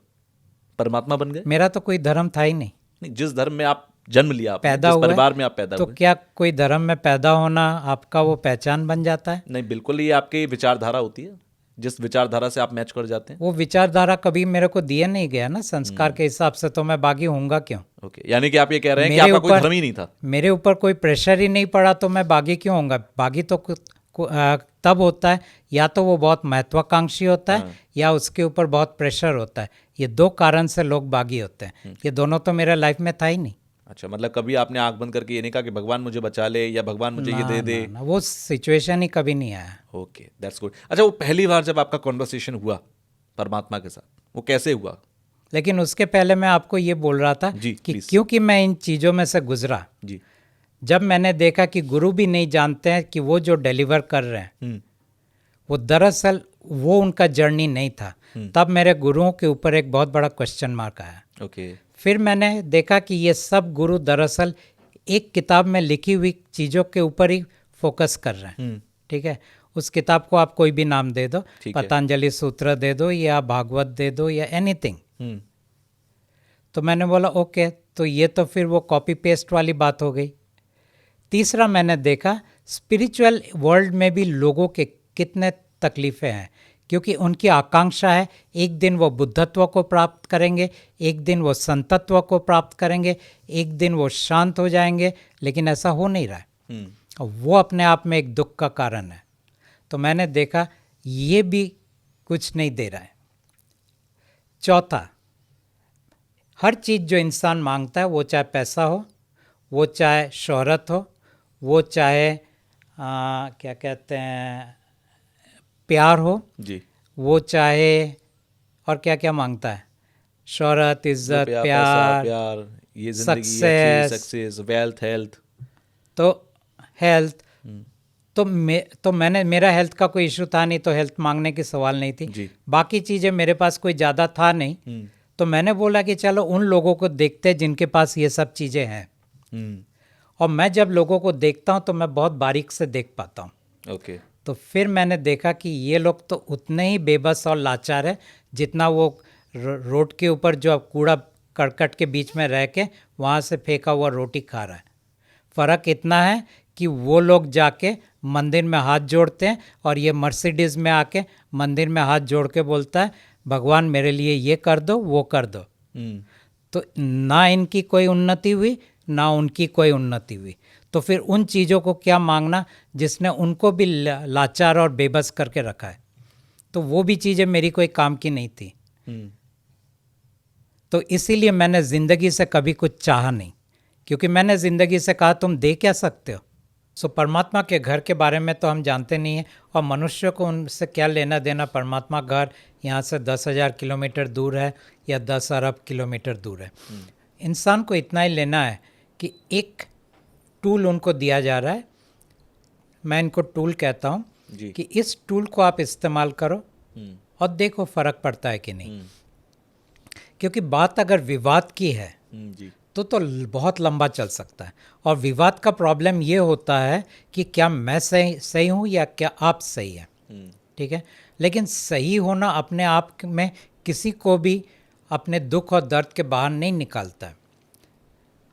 परमात्मा बन गए? मेरा तो कोई धर्म था ही नहीं। जिस धर्म में आप जन्म लिया, पैदा जिस परिवार में आप पैदा तो हुए, क्या कोई धर्म में पैदा होना आपका वो पहचान बन जाता है? नहीं, बिल्कुल, ये आपकी विचारधारा होती है, जिस विचारधारा से आप मैच कर जाते हैं। वो विचारधारा कभी मेरे को दिया नहीं गया ना संस्कार के हिसाब से, तो मैं बागी होऊंगा क्यों? ओके, यानी कि आप ये कह रहे हैं कि आपका कोई धर्म ही नहीं था। मेरे ऊपर कोई प्रेशर ही नहीं पड़ा तो मैं बागी क्यों होऊंगा? बागी तो तब होता है या तो वो बहुत महत्वाकांक्षी होता है या उसके ऊपर बहुत प्रेशर होता है। ये दो कारण से लोग बागी होते हैं, ये दोनों तो मेरे लाइफ में था ही नहीं। अच्छा, मतलब कभी आपने आंख बंद करके ये नहीं कहा कि भगवान मुझे बचा ले या भगवान मुझे ये दे दे? ना, वो सिचुएशन ही कभी नहीं आया। Okay, that's good. अच्छा, वो पहली बार जब आपका कॉन्वर्सेशन हुआ परमात्मा के साथ, वो कैसे हुआ? लेकिन उसके पहले मैं आपको ये बोल रहा था जी, कि क्योंकि मैं इन चीज़ों में से गुजरा, जी, जब मैंने देखा कि गुरु भी नहीं जानते हैं कि वो जो डिलीवर कर रहे हैं वो दरअसल वो उनका जर्नी नहीं था, तब मेरे गुरुओं के ऊपर एक बहुत बड़ा क्वेश्चन मार्क आया। ओके। फिर मैंने देखा कि ये सब गुरु दरअसल एक किताब में लिखी हुई चीज़ों के ऊपर ही फोकस कर रहे हैं। ठीक है, उस किताब को आप कोई भी नाम दे दो, पतंजलि सूत्र दे दो या भागवत दे दो या एनीथिंग। तो मैंने बोला ओके, तो ये तो फिर वो कॉपी पेस्ट वाली बात हो गई। तीसरा मैंने देखा स्पिरिचुअल वर्ल्ड में भी लोगों के कितने तकलीफ़ें हैं, क्योंकि उनकी आकांक्षा है एक दिन वो बुद्धत्व को प्राप्त करेंगे, एक दिन वो संतत्व को प्राप्त करेंगे, एक दिन वो शांत हो जाएंगे, लेकिन ऐसा हो नहीं रहा है। और वो अपने आप में एक दुख का कारण है। तो मैंने देखा ये भी कुछ नहीं दे रहा है। चौथा, हर चीज़ जो इंसान मांगता है, वो चाहे पैसा हो, वो चाहे शोहरत हो, वो चाहे क्या कहते हैं प्यार हो जी, वो चाहे और क्या क्या मांगता है, शोहरत, इज्जत, प्यार, ये जिंदगी, सक्सेस, वेल्थ, हेल्थ, तो हेल्थ तो मैंने, मेरा हेल्थ का कोई इशू था नहीं, तो हेल्थ मांगने की सवाल नहीं थी। बाकी चीज़ें मेरे पास कोई ज़्यादा था नहीं, तो मैंने बोला कि चलो उन लोगों को देखते हैं जिनके पास ये सब चीज़ें हैं। और मैं जब लोगों को देखता हूँ तो मैं बहुत बारीक से देख पाता हूँ। ओके। तो फिर मैंने देखा कि ये लोग तो उतने ही बेबस और लाचार है जितना वो रोड के ऊपर जो कूड़ा करकट के बीच में रह के वहाँ से फेंका हुआ रोटी खा रहा है। फ़र्क इतना है कि वो लोग जाके मंदिर में हाथ जोड़ते हैं और ये मर्सिडीज़ में आके मंदिर में हाथ जोड़ के बोलता है भगवान मेरे लिए ये कर दो वो कर दो। तो ना इनकी कोई उन्नति हुई ना उनकी कोई उन्नति हुई। तो फिर उन चीज़ों को क्या मांगना जिसने उनको भी लाचार और बेबस करके रखा है। तो वो भी चीज़ें मेरी कोई काम की नहीं थी। तो इसीलिए मैंने ज़िंदगी से कभी कुछ चाहा नहीं, क्योंकि मैंने ज़िंदगी से कहा तुम दे क्या सकते हो। सो परमात्मा के घर के बारे में तो हम जानते नहीं हैं और मनुष्य को उनसे क्या लेना देना। परमात्मा घर यहाँ से 10,000 किलोमीटर दूर है या 10 अरब किलोमीटर दूर है। इंसान को इतना ही लेना है कि एक टूल उनको दिया जा रहा है, मैं इनको टूल कहता हूँ, कि इस टूल को आप इस्तेमाल करो और देखो फ़र्क पड़ता है कि नहीं। क्योंकि बात अगर विवाद की है तो बहुत लंबा चल सकता है। और विवाद का प्रॉब्लम ये होता है कि क्या मैं सही हूँ या क्या आप सही हैं। ठीक है, लेकिन सही होना अपने आप में किसी को भी अपने दुख और दर्द के बाहर नहीं निकालता है।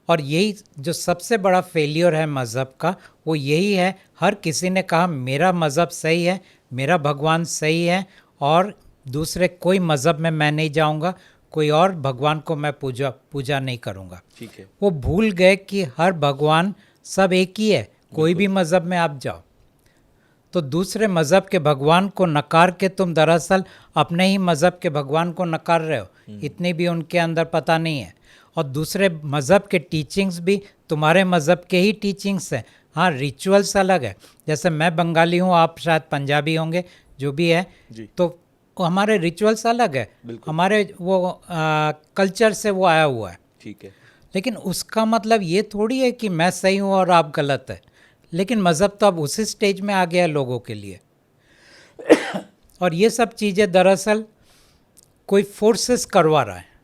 और यही जो सबसे बड़ा फेलियर है मज़हब का, वो यही है। हर किसी ने कहा मेरा मज़हब सही है, मेरा भगवान सही है और दूसरे कोई मज़हब में मैं नहीं जाऊंगा, कोई और भगवान को मैं पूजा नहीं करूंगा। ठीक है। वो भूल गए कि हर भगवान सब एक ही है। कोई भी मज़हब में आप जाओ तो दूसरे मज़हब के भगवान को नकार के तुम दरअसल अपने ही मज़हब के भगवान को नकार रहे हो। इतनी भी उनके अंदर पता नहीं है। और दूसरे मज़हब के टीचिंग्स भी तुम्हारे मज़हब के ही टीचिंग्स हैं। हाँ, रिचुअल्स अलग है। जैसे मैं बंगाली हूँ, आप शायद पंजाबी होंगे, जो भी है, तो हमारे रिचुअल्स अलग है, हमारे वो कल्चर से वो आया हुआ है। ठीक है। लेकिन उसका मतलब ये थोड़ी है कि मैं सही हूँ और आप गलत है। लेकिन मज़हब तो अब उसी स्टेज में आ गया है लोगों के लिए। और ये सब चीज़ें दरअसल कोई फोर्सेस करवा रहा है।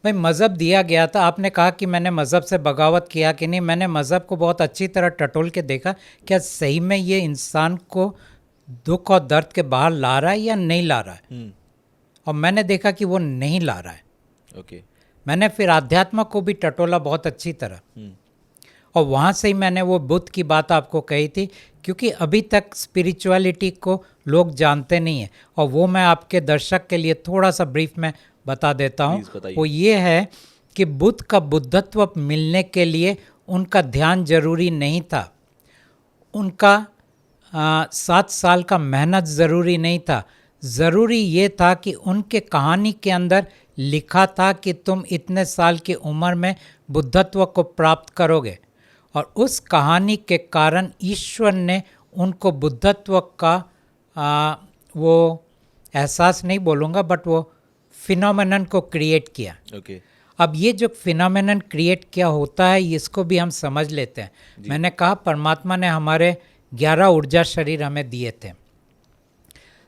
भाई मज़हब दिया गया था, आपने कहा कि मैंने मज़हब से बगावत किया कि नहीं। मैंने मज़हब को बहुत अच्छी तरह टटोल के देखा, क्या सही में ये इंसान को दुख और दर्द के बाहर ला रहा है या नहीं ला रहा है। और मैंने देखा कि वो नहीं ला रहा है। ओके। मैंने फिर आध्यात्म को भी टटोला बहुत अच्छी तरह, और वहाँ से ही मैंने वो बुद्ध की बात आपको कही थी, क्योंकि अभी तक स्पिरिचुअलिटी को लोग जानते नहीं हैं। और वो मैं आपके दर्शक के लिए थोड़ा सा ब्रीफ में बता देता हूँ। वो ये है कि बुद्ध का बुद्धत्व मिलने के लिए उनका ध्यान जरूरी नहीं था, उनका 7 साल का मेहनत ज़रूरी नहीं था। ज़रूरी ये था कि उनके कहानी के अंदर लिखा था कि तुम इतने साल की उम्र में बुद्धत्व को प्राप्त करोगे। और उस कहानी के कारण ईश्वर ने उनको बुद्धत्व का वो एहसास नहीं बोलूँगा, बट वो फिनोमेनन को क्रिएट किया। ओके। अब ये जो फिनोमेनन क्रिएट क्या होता है इसको भी हम समझ लेते हैं। मैंने कहा परमात्मा ने हमारे 11 ऊर्जा शरीर हमें दिए थे।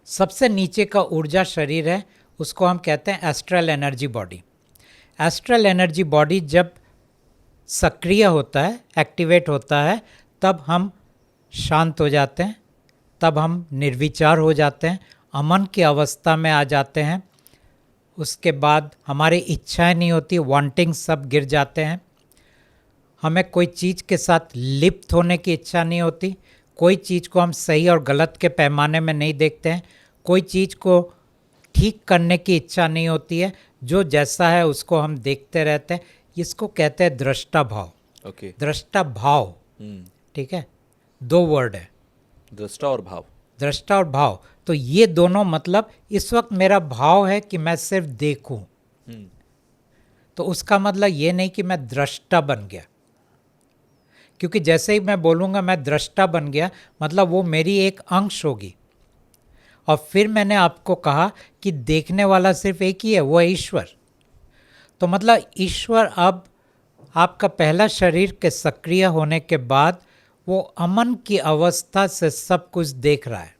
सबसे नीचे का ऊर्जा शरीर है, उसको हम कहते हैं astral energy body. Astral energy body जब सक्रिय होता है, एक्टिवेट होता है, तब हम शांत हो जाते हैं, तब हम निर्विचार हो जाते हैं, अमन की अवस्था में आ जाते हैं। उसके बाद हमारी इच्छाएं नहीं होती, वांटिंग सब गिर जाते हैं। हमें कोई चीज़ के साथ लिप्त होने की इच्छा नहीं होती, कोई चीज़ को हम सही और गलत के पैमाने में नहीं देखते हैं, कोई चीज़ को ठीक करने की इच्छा नहीं होती है। जो जैसा है उसको हम देखते रहते हैं। इसको कहते हैं दृष्टा भाव। ओके। दृष्टा भाव, ठीक है, 2 वर्ड है, दृष्टा और भाव। दृष्टा और भाव। तो ये दोनों मतलब इस वक्त मेरा भाव है कि मैं सिर्फ देखूं, तो उसका मतलब ये नहीं कि मैं दृष्टा बन गया। क्योंकि जैसे ही मैं बोलूँगा मैं दृष्टा बन गया, मतलब वो मेरी एक अंश होगी। और फिर मैंने आपको कहा कि देखने वाला सिर्फ एक ही है, वो है ईश्वर। तो मतलब ईश्वर अब आपका पहला शरीर के सक्रिय होने के बाद वो अमन की अवस्था से सब कुछ देख रहा है।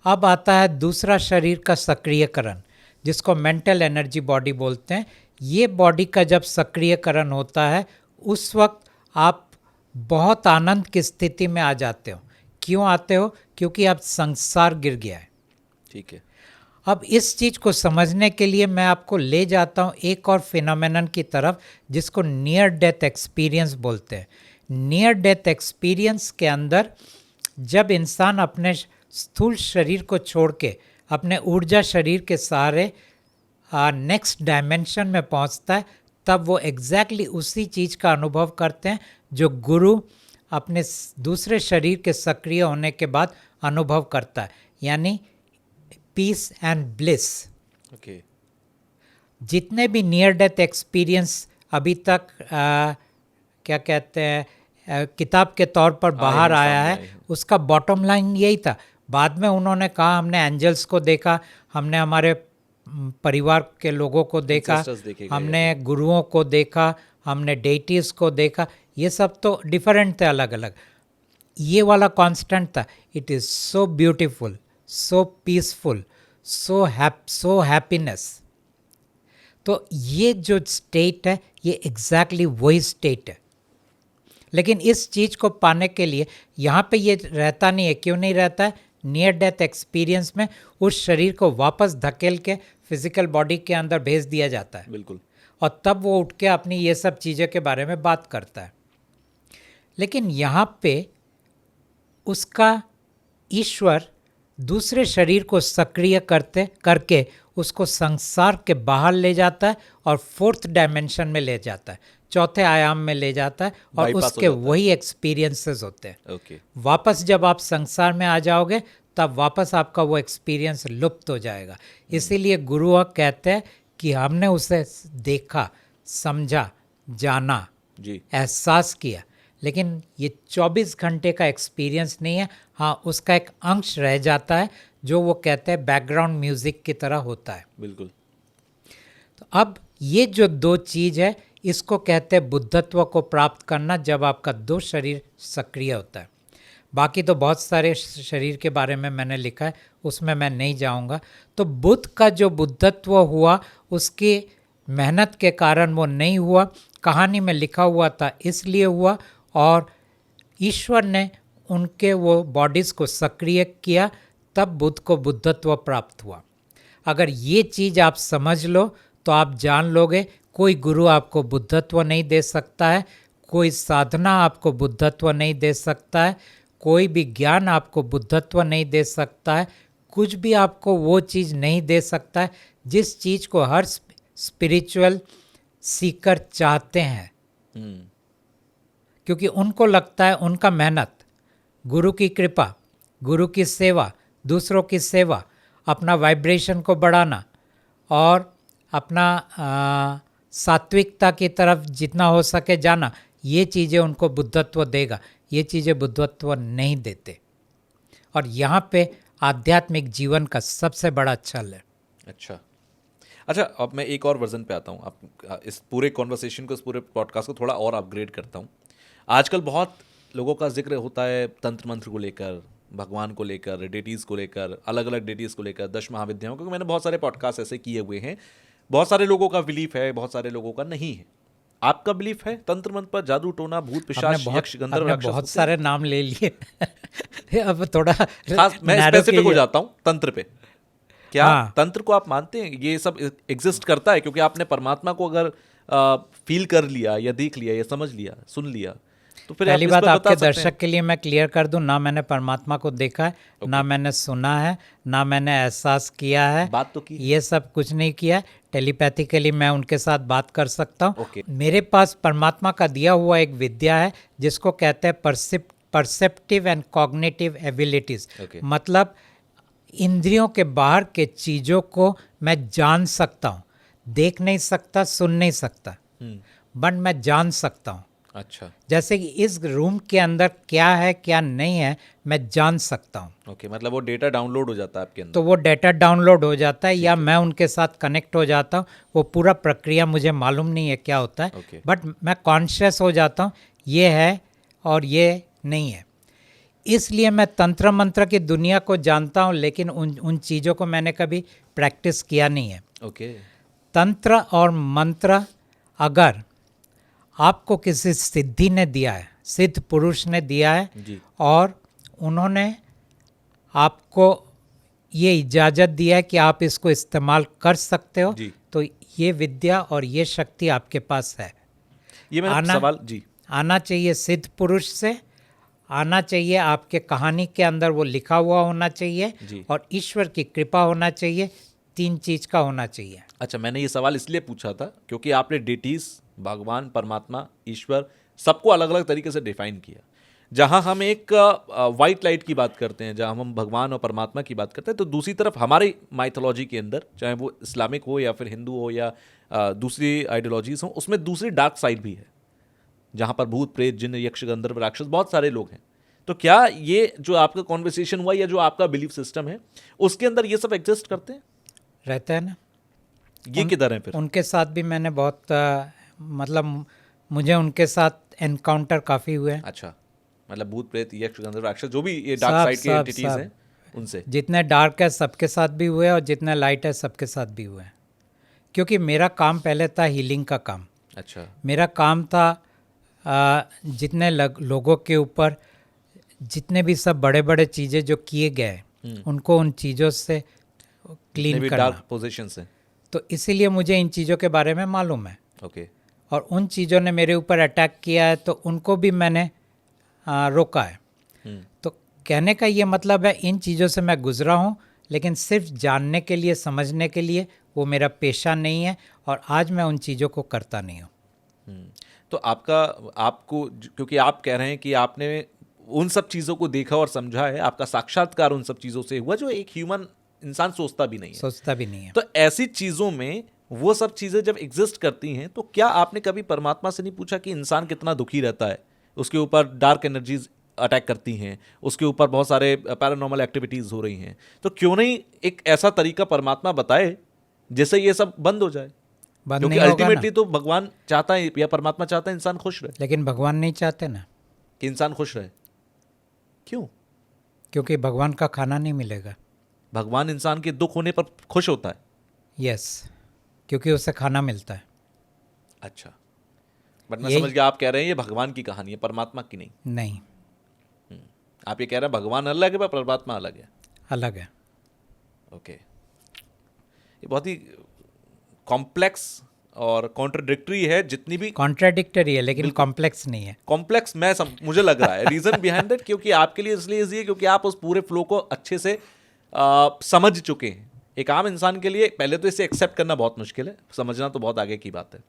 अब आता है दूसरा शरीर का सक्रियकरण। जिसको मेंटल एनर्जी बॉडी बोलते हैं, ये बॉडी का जब सक्रियकरण होता है उस वक्त आप बहुत आनंद की स्थिति में आ जाते हो। क्यों आते हो? क्योंकि अब संसार गिर गया है। ठीक है। अब इस चीज़ को समझने के लिए मैं आपको ले जाता हूँ एक और फिनोमेनन की तरफ जिसको नियर डेथ एक्सपीरियंस बोलते हैं। नियर डेथ एक्सपीरियंस के अंदर जब इंसान अपने स्थूल शरीर को छोड़ के अपने ऊर्जा शरीर के सहारे नेक्स्ट डायमेंशन में पहुंचता है, तब वो एग्जैक्टली उसी चीज़ का अनुभव करते हैं जो गुरु अपने दूसरे शरीर के सक्रिय होने के बाद अनुभव करता है, यानी पीस एंड ब्लिस। ओके। जितने भी नियर डेथ एक्सपीरियंस अभी तक क्या कहते हैं किताब के तौर पर बाहर आया है, उसका बॉटम लाइन यही था। बाद में उन्होंने कहा हमने एंजल्स को देखा, हमने हमारे परिवार के लोगों को देखा, हमने गुरुओं को देखा, हमने डेटीज को देखा, ये सब तो डिफरेंट थे, अलग अलग। ये वाला कांस्टेंट था, it is so beautiful, so peaceful, so happiness. तो ये जो स्टेट है ये एग्जैक्टली वही स्टेट है। लेकिन इस चीज़ को पाने के लिए यहाँ पे ये रहता नहीं है। क्यों नहीं रहता है? नियर डेथ एक्सपीरियंस में उस शरीर को वापस धकेल के फिजिकल बॉडी के अंदर भेज दिया जाता है। बिल्कुल। और तब वो उठ के अपनी ये सब चीज़ों के बारे में बात करता है। लेकिन यहाँ पे उसका ईश्वर दूसरे शरीर को सक्रिय करके उसको संसार के बाहर ले जाता है और फोर्थ डायमेंशन में ले जाता है, चौथे आयाम में ले जाता है, और उसके वही एक्सपीरियंसेस होते हैं। ओके। वापस जब आप संसार में आ जाओगे तब वापस आपका वो एक्सपीरियंस लुप्त हो जाएगा। इसीलिए गुरु कहते हैं कि हमने उसे देखा, समझा, जाना, जी, एहसास किया, लेकिन ये 24 घंटे का एक्सपीरियंस नहीं है। हाँ, उसका एक अंश रह जाता है जो वो कहते हैं बैकग्राउंड म्यूजिक की तरह होता है। बिल्कुल। तो अब ये जो दो चीज़ है इसको कहते हैं बुद्धत्व को प्राप्त करना, जब आपका दो शरीर सक्रिय होता है। बाकी तो बहुत सारे शरीर के बारे में मैंने लिखा है, उसमें मैं नहीं जाऊंगा। तो बुद्ध का जो बुद्धत्व हुआ उसकी मेहनत के कारण वो नहीं हुआ, कहानी में लिखा हुआ था इसलिए हुआ, और ईश्वर ने उनके वो बॉडीज़ को सक्रिय किया, तब बुद्ध को बुद्धत्व प्राप्त हुआ। अगर ये चीज़ आप समझ लो तो आप जान लोगे कोई गुरु आपको बुद्धत्व नहीं दे सकता है, कोई साधना आपको बुद्धत्व नहीं दे सकता है, कोई भी ज्ञान आपको बुद्धत्व नहीं दे सकता है, कुछ भी आपको वो चीज़ नहीं दे सकता है जिस चीज़ को हर स्पिरिचुअल सीकर चाहते हैं। क्योंकि उनको लगता है उनका मेहनत, गुरु की कृपा, गुरु की सेवा, दूसरों की सेवा, अपना वाइब्रेशन को बढ़ाना और अपना सात्विकता की तरफ जितना हो सके जाना, ये चीज़ें उनको बुद्धत्व देगा। ये चीज़ें बुद्धत्व नहीं देते। और यहाँ पे आध्यात्मिक जीवन का सबसे बड़ा छल है। अच्छा, अब मैं एक और वर्जन पे आता हूँ। आप इस पूरे कॉन्वर्सेशन को, इस पूरे पॉडकास्ट को थोड़ा और अपग्रेड करता हूँ। आजकल बहुत लोगों का जिक्र होता है तंत्र मंत्र को लेकर, भगवान को लेकर, डेटीज़ को लेकर, अलग अलग डेटीज़ को लेकर, 10 महाविद्याओं, क्योंकि मैंने बहुत सारे पॉडकास्ट ऐसे किए हुए हैं। बहुत सारे लोगों का बिलीफ है, बहुत सारे लोगों का नहीं है। आपका बिलीफ है तंत्र मंत्र पर? जादू टोना, भूत पिशाच, यक्ष, गंधर्व, राक्षस, बहुत सारे नाम ले लिए अब थोड़ा खास मैं स्पेसिफिक हो जाता हूँ तंत्र पे। क्या हाँ। तंत्र को आप मानते हैं ये सब एग्जिस्ट करता है? क्योंकि आपने परमात्मा को अगर फील कर लिया या देख लिया या समझ लिया, सुन लिया, तो फिर पहली बात आपके दर्शक के लिए मैं क्लियर कर दूं, ना मैंने परमात्मा को देखा है, ना मैंने सुना है, ना मैंने एहसास किया है। बात तो की, ये सब कुछ नहीं किया। टेलीपैथिकली मैं उनके साथ बात कर सकता हूँ। मेरे पास परमात्मा का दिया हुआ एक विद्या है जिसको कहते हैं परसेप्टिव एंड कॉग्निटिव एबिलिटीज। मतलब इंद्रियों के बाहर के चीज़ों को मैं जान सकता हूँ, देख नहीं सकता, सुन नहीं सकता, बट मैं जान सकता हूँ। अच्छा, जैसे कि इस रूम के अंदर क्या है क्या नहीं है मैं जान सकता हूँ। ओके, मतलब वो डेटा डाउनलोड हो जाता है आपके अंदर। तो वो डेटा डाउनलोड हो जाता है या मैं उनके साथ कनेक्ट हो जाता हूँ। वो पूरा प्रक्रिया मुझे मालूम नहीं है क्या होता है, बट मैं कॉन्शियस हो जाता हूँ ये है और ये नहीं है। इसलिए मैं तंत्र मंत्र की दुनिया को जानता हूँ, लेकिन उन चीज़ों को मैंने कभी प्रैक्टिस किया नहीं है। ओके। तंत्र और मंत्र अगर आपको किसी सिद्धि ने दिया है, सिद्ध पुरुष ने दिया है, जी। और उन्होंने आपको ये इजाज़त दिया है कि आप इसको इस्तेमाल कर सकते हो, जी। तो ये विद्या और ये शक्ति आपके पास है। ये मेरा सवाल जी। आना चाहिए सिद्ध पुरुष से, आना चाहिए आपके कहानी के अंदर, वो लिखा हुआ होना चाहिए, जी। और ईश्वर की कृपा होना चाहिए। 3 चीज़ का होना चाहिए। अच्छा, मैंने ये सवाल इसलिए पूछा था क्योंकि आपने डेटीज, भगवान, परमात्मा, ईश्वर सबको अलग अलग तरीके से डिफाइन किया। जहां हम एक वाइट लाइट की बात करते हैं, जहां हम भगवान और परमात्मा की बात करते हैं, तो दूसरी तरफ हमारी माइथोलॉजी के अंदर, चाहे वो इस्लामिक हो या फिर हिंदू हो या दूसरी आइडियोलॉजीज हो, उसमें दूसरी डार्क साइड भी है, जहां पर भूत, प्रेत, जिन्न, यक्ष, गंधर्व, राक्षस, बहुत सारे लोग हैं। तो क्या ये जो आपका कॉन्वर्सेशन हुआ या जो आपका बिलीफ सिस्टम है, उसके अंदर ये सब एग्जिस्ट करते हैं? रहता है ना। ये किधर है फिर? उनके साथ भी मैंने बहुत मतलब मुझे उनके साथ एनकाउंटर काफ़ी हुए हैं। अच्छा, मतलब भूत, प्रेत, यक्ष, गंधर्व, राक्षस, जो भी ये डार्क साइड के एंटिटीज हैं, उनसे? जितने डार्क है सबके साथ भी हुए, और जितने लाइट है सबके साथ भी हुए। क्योंकि मेरा काम पहले था हीलिंग का काम। अच्छा। मेरा काम था जितने लोगों के ऊपर जितने भी सब बड़े बड़े चीज़ें जो किए गए, उनको उन चीज़ों से क्लीन करना। डार्क पोजीशंस हैं। तो इसीलिए मुझे इन चीज़ों के बारे में मालूम है। ओके। और उन चीज़ों ने मेरे ऊपर अटैक किया है, तो उनको भी मैंने रोका है। तो कहने का ये मतलब है, इन चीज़ों से मैं गुजरा हूँ, लेकिन सिर्फ जानने के लिए, समझने के लिए, वो मेरा पेशा नहीं है, और आज मैं उन चीज़ों को करता नहीं हूँ। तो आपको क्योंकि आप कह रहे हैं कि आपने उन सब चीज़ों को देखा और समझा है, आपका साक्षात्कार उन सब चीज़ों से हुआ जो एक ह्यूमन इंसान सोचता भी नहीं है। सोचता भी नहीं है। तो ऐसी चीज़ों में वो सब चीज़ें जब एग्जिस्ट करती हैं, तो क्या आपने कभी परमात्मा से नहीं पूछा कि इंसान कितना दुखी रहता है, उसके ऊपर डार्क एनर्जीज अटैक करती हैं, उसके ऊपर बहुत सारे पैरानॉर्मल एक्टिविटीज़ हो रही हैं, तो क्यों नहीं एक ऐसा तरीका परमात्मा बताए जिससे ये सब बंद हो जाए? क्योंकि अल्टीमेटली तो भगवान चाहता है या परमात्मा चाहता है इंसान खुश रहे। लेकिन भगवान नहीं चाहते ना कि इंसान खुश रहे। क्यों? क्योंकि भगवान का खाना नहीं मिलेगा। भगवान इंसान के दुख होने पर खुश होता है? यस, क्योंकि उसे खाना मिलता है। अच्छा, बट मैं समझ गया आप कह रहे हैं ये भगवान की कहानी है, परमात्मा की नहीं। नहीं, आप ये कह रहे हैं भगवान अलग है पर परमात्मा अलग है। अलग है। ओके। ये बहुत ही कॉम्प्लेक्स और कॉन्ट्रडिक्टरी है, जितनी भी कॉन्ट्राडिक्टरी है, लेकिन कॉम्प्लेक्स नहीं है। कॉम्प्लेक्स मुझे लग रहा है रीजन बिहाइंड इट, क्योंकि आपके लिए इसलिए इजी है क्योंकि आप उस पूरे फ्लो को अच्छे से समझ चुके हैं। एक आम इंसान के लिए पहले तो इसे एक्सेप्ट करना बहुत मुश्किल है, समझना तो बहुत आगे की बात है।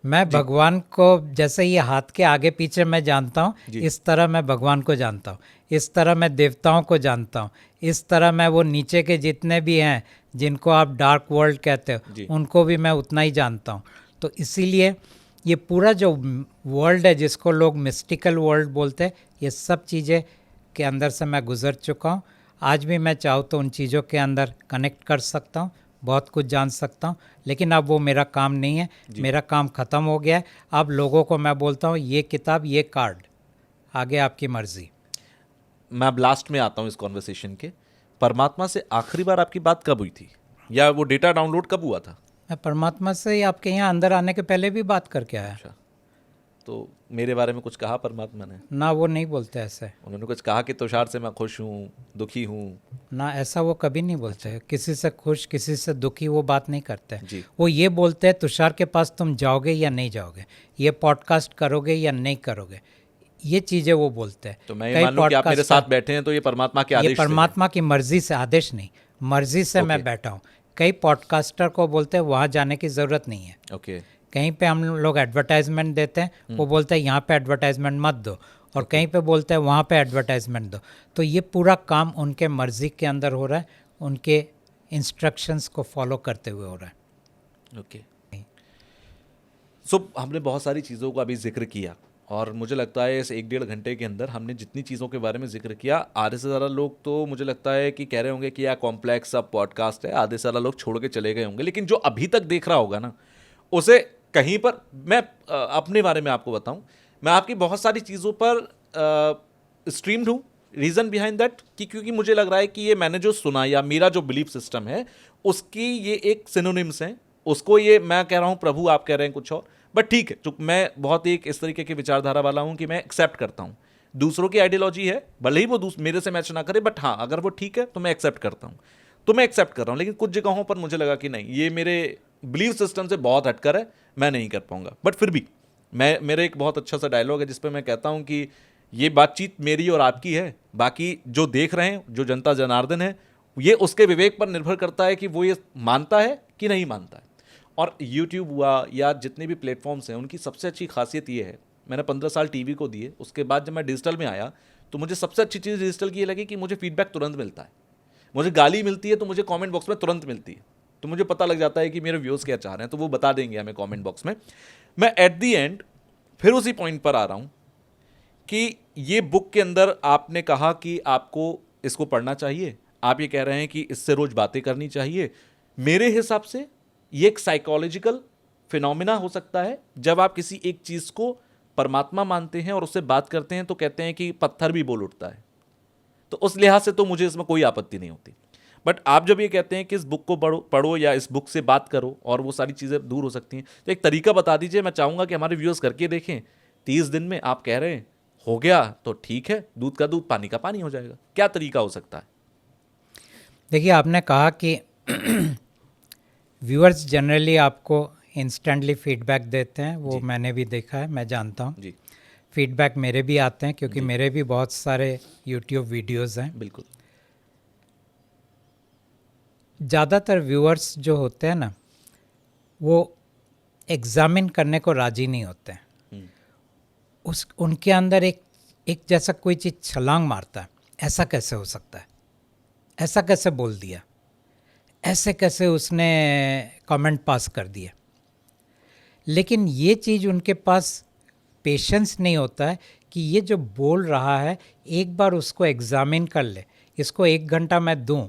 मैं भगवान को जैसे ये हाथ के आगे पीछे मैं जानता हूँ, इस तरह मैं भगवान को जानता हूँ, इस तरह मैं देवताओं को जानता हूँ, इस तरह मैं वो नीचे के जितने भी हैं जिनको आप डार्क वर्ल्ड कहते हो, उनको भी मैं उतना ही जानता हूँ। तो इसीलिए ये पूरा जो वर्ल्ड है जिसको लोग मिस्टिकल वर्ल्ड बोलते हैं, ये सब चीज़ें के अंदर से मैं गुजर चुका हूँ। आज भी मैं चाहूँ तो उन चीज़ों के अंदर कनेक्ट कर सकता हूँ, बहुत कुछ जान सकता हूँ, लेकिन अब वो मेरा काम नहीं है। मेरा काम ख़त्म हो गया है। अब लोगों को मैं बोलता हूँ ये किताब, ये कार्ड, आगे आपकी मर्जी। मैं अब लास्ट में आता हूँ इस कॉन्वर्सेशन के। परमात्मा से आखिरी बार आपकी बात कब हुई थी, या वो डेटा डाउनलोड कब हुआ था? मैं परमात्मा से आपके यहाँ अंदर आने के पहले भी बात करके आया। अच्छा, तो मेरे बारे में कुछ कहा परमात्मा ने? ना, वो नहीं बोलते ऐसे। उन्होंने कुछ कहा कि तुषार से मैं खुश हूँ, दुखी हूँ? ना, ऐसा वो कभी नहीं बोलते। अच्छा। किसी से खुश, किसी से दुखी वो बात नहीं करते जी। वो ये बोलते हैं तुषार के पास तुम जाओगे या नहीं जाओगे, ये पॉडकास्ट करोगे या नहीं करोगे, ये चीज़ें वो बोलते हैं। तो मैं ये मान लूं कि आप मेरे साथ बैठे हैं तो ये परमात्मा के आदेश से? ये परमात्मा की मर्जी से, आदेश नहीं, मर्जी से मैं बैठा हूँ। कई पॉडकास्टर को बोलते हैं वहाँ जाने की ज़रूरत नहीं है। ओके। कहीं पे हम लोग एडवर्टाइजमेंट देते हैं, वो बोलते हैं यहाँ पे एडवर्टाइजमेंट मत दो, और कहीं पे बोलते हैं वहाँ पे एडवर्टाइजमेंट दो। तो ये पूरा काम उनके मर्जी के अंदर हो रहा है, उनके इंस्ट्रक्शंस को फॉलो करते हुए हो रहा है। ओके। सो हमने बहुत सारी चीज़ों का अभी जिक्र किया, और मुझे लगता है इस 1-1.5 घंटे के अंदर हमने जितनी चीज़ों के बारे में जिक्र किया, आधे से ज़्यादा लोग तो मुझे लगता है कि कह रहे होंगे कि यह कॉम्प्लेक्स सब पॉडकास्ट है, आधे से ज़्यादा लोग छोड़ के चले गए होंगे। लेकिन जो अभी तक देख रहा होगा ना, उसे कहीं पर, मैं अपने बारे में आपको बताऊं, मैं आपकी बहुत सारी चीज़ों पर स्ट्रीम्ड हूँ। रीज़न बिहाइंड दैट कि क्योंकि मुझे लग रहा है कि ये मैंने जो सुना या मेरा जो बिलीफ सिस्टम है उसकी ये एक सिनोनिम्स हैं। उसको ये मैं कह रहा हूँ प्रभु, आप कह रहे हैं कुछ और, बट ठीक है, जो मैं बहुत एक इस तरीके की विचारधारा वाला हूँ कि मैं एक्सेप्ट करता हूँ। दूसरों की आइडियोलॉजी है, भले ही वो मेरे से मैच ना करे, बट हाँ अगर वो ठीक है तो मैं एक्सेप्ट करता हूँ, तो मैं एक्सेप्ट कर रहा हूँ। लेकिन कुछ जगहों पर मुझे लगा कि नहीं, ये मेरे बिलीफ सिस्टम से बहुत हटकर है, मैं नहीं कर पाऊंगा। बट फिर भी मेरे एक बहुत अच्छा सा डायलॉग है जिसपे मैं कहता हूँ कि ये बातचीत मेरी और आपकी है, बाकी जो देख रहे हैं, जो जनता जनार्दन है, ये उसके विवेक पर निर्भर करता है कि वो ये मानता है कि नहीं मानता है। और यूट्यूब हुआ या जितने भी प्लेटफॉर्म्स हैं, उनकी सबसे अच्छी खासियत ये है, मैंने 15 साल टीवी को दिए, उसके बाद जब मैं डिजिटल में आया तो मुझे सबसे अच्छी चीज़ डिजिटल की ये लगी कि मुझे फीडबैक तुरंत मिलता है। मुझे गाली मिलती है तो मुझे कमेंट बॉक्स में तुरंत मिलती है, तो मुझे पता लग जाता है कि मेरे व्यूअर्स क्या चाह रहे हैं, तो वो बता देंगे हमें कमेंट बॉक्स में। मैं एट दी एंड फिर उसी पॉइंट पर आ रहा हूँ कि ये बुक के अंदर आपने कहा कि आपको इसको पढ़ना चाहिए, आप ये कह रहे हैं कि इससे रोज बातें करनी चाहिए। मेरे हिसाब से ये एक साइकोलॉजिकल फिनोमिना हो सकता है। जब आप किसी एक चीज़ को परमात्मा मानते हैं और उससे बात करते हैं तो कहते हैं कि पत्थर भी बोल उठता है, तो उस लिहाज से तो मुझे इसमें कोई आपत्ति नहीं होती। बट आप जब ये कहते हैं कि इस बुक को पढ़ो या इस बुक से बात करो और वो सारी चीज़ें दूर हो सकती हैं, तो एक तरीका बता दीजिए। मैं चाहूँगा कि हमारे व्यूअर्स करके देखें। 30 दिन में आप कह रहे हैं हो गया तो ठीक है, दूध का दूध पानी का पानी हो जाएगा, क्या तरीका हो सकता है? देखिए, आपने कहा कि व्यूअर्स जनरली आपको इंस्टेंटली फीडबैक देते हैं, वो जी। मैंने भी देखा है, मैं जानता हूँ। जी फीडबैक मेरे भी आते हैं क्योंकि जी। मेरे भी बहुत सारे यूट्यूब वीडियोस हैं। बिल्कुल। ज़्यादातर व्यूअर्स जो होते हैं ना, वो एग्ज़ामिन करने को राज़ी नहीं होते हैं। हम्म, उनके अंदर एक जैसा कोई चीज़ छलांग मारता है, ऐसा कैसे हो सकता है, ऐसा कैसे बोल दिया, ऐसे कैसे उसने कमेंट पास कर दिया। लेकिन ये चीज़ उनके पास पेशेंस नहीं होता है कि ये जो बोल रहा है एक बार उसको एग्ज़ामिन कर ले, इसको 1 घंटा मैं दूं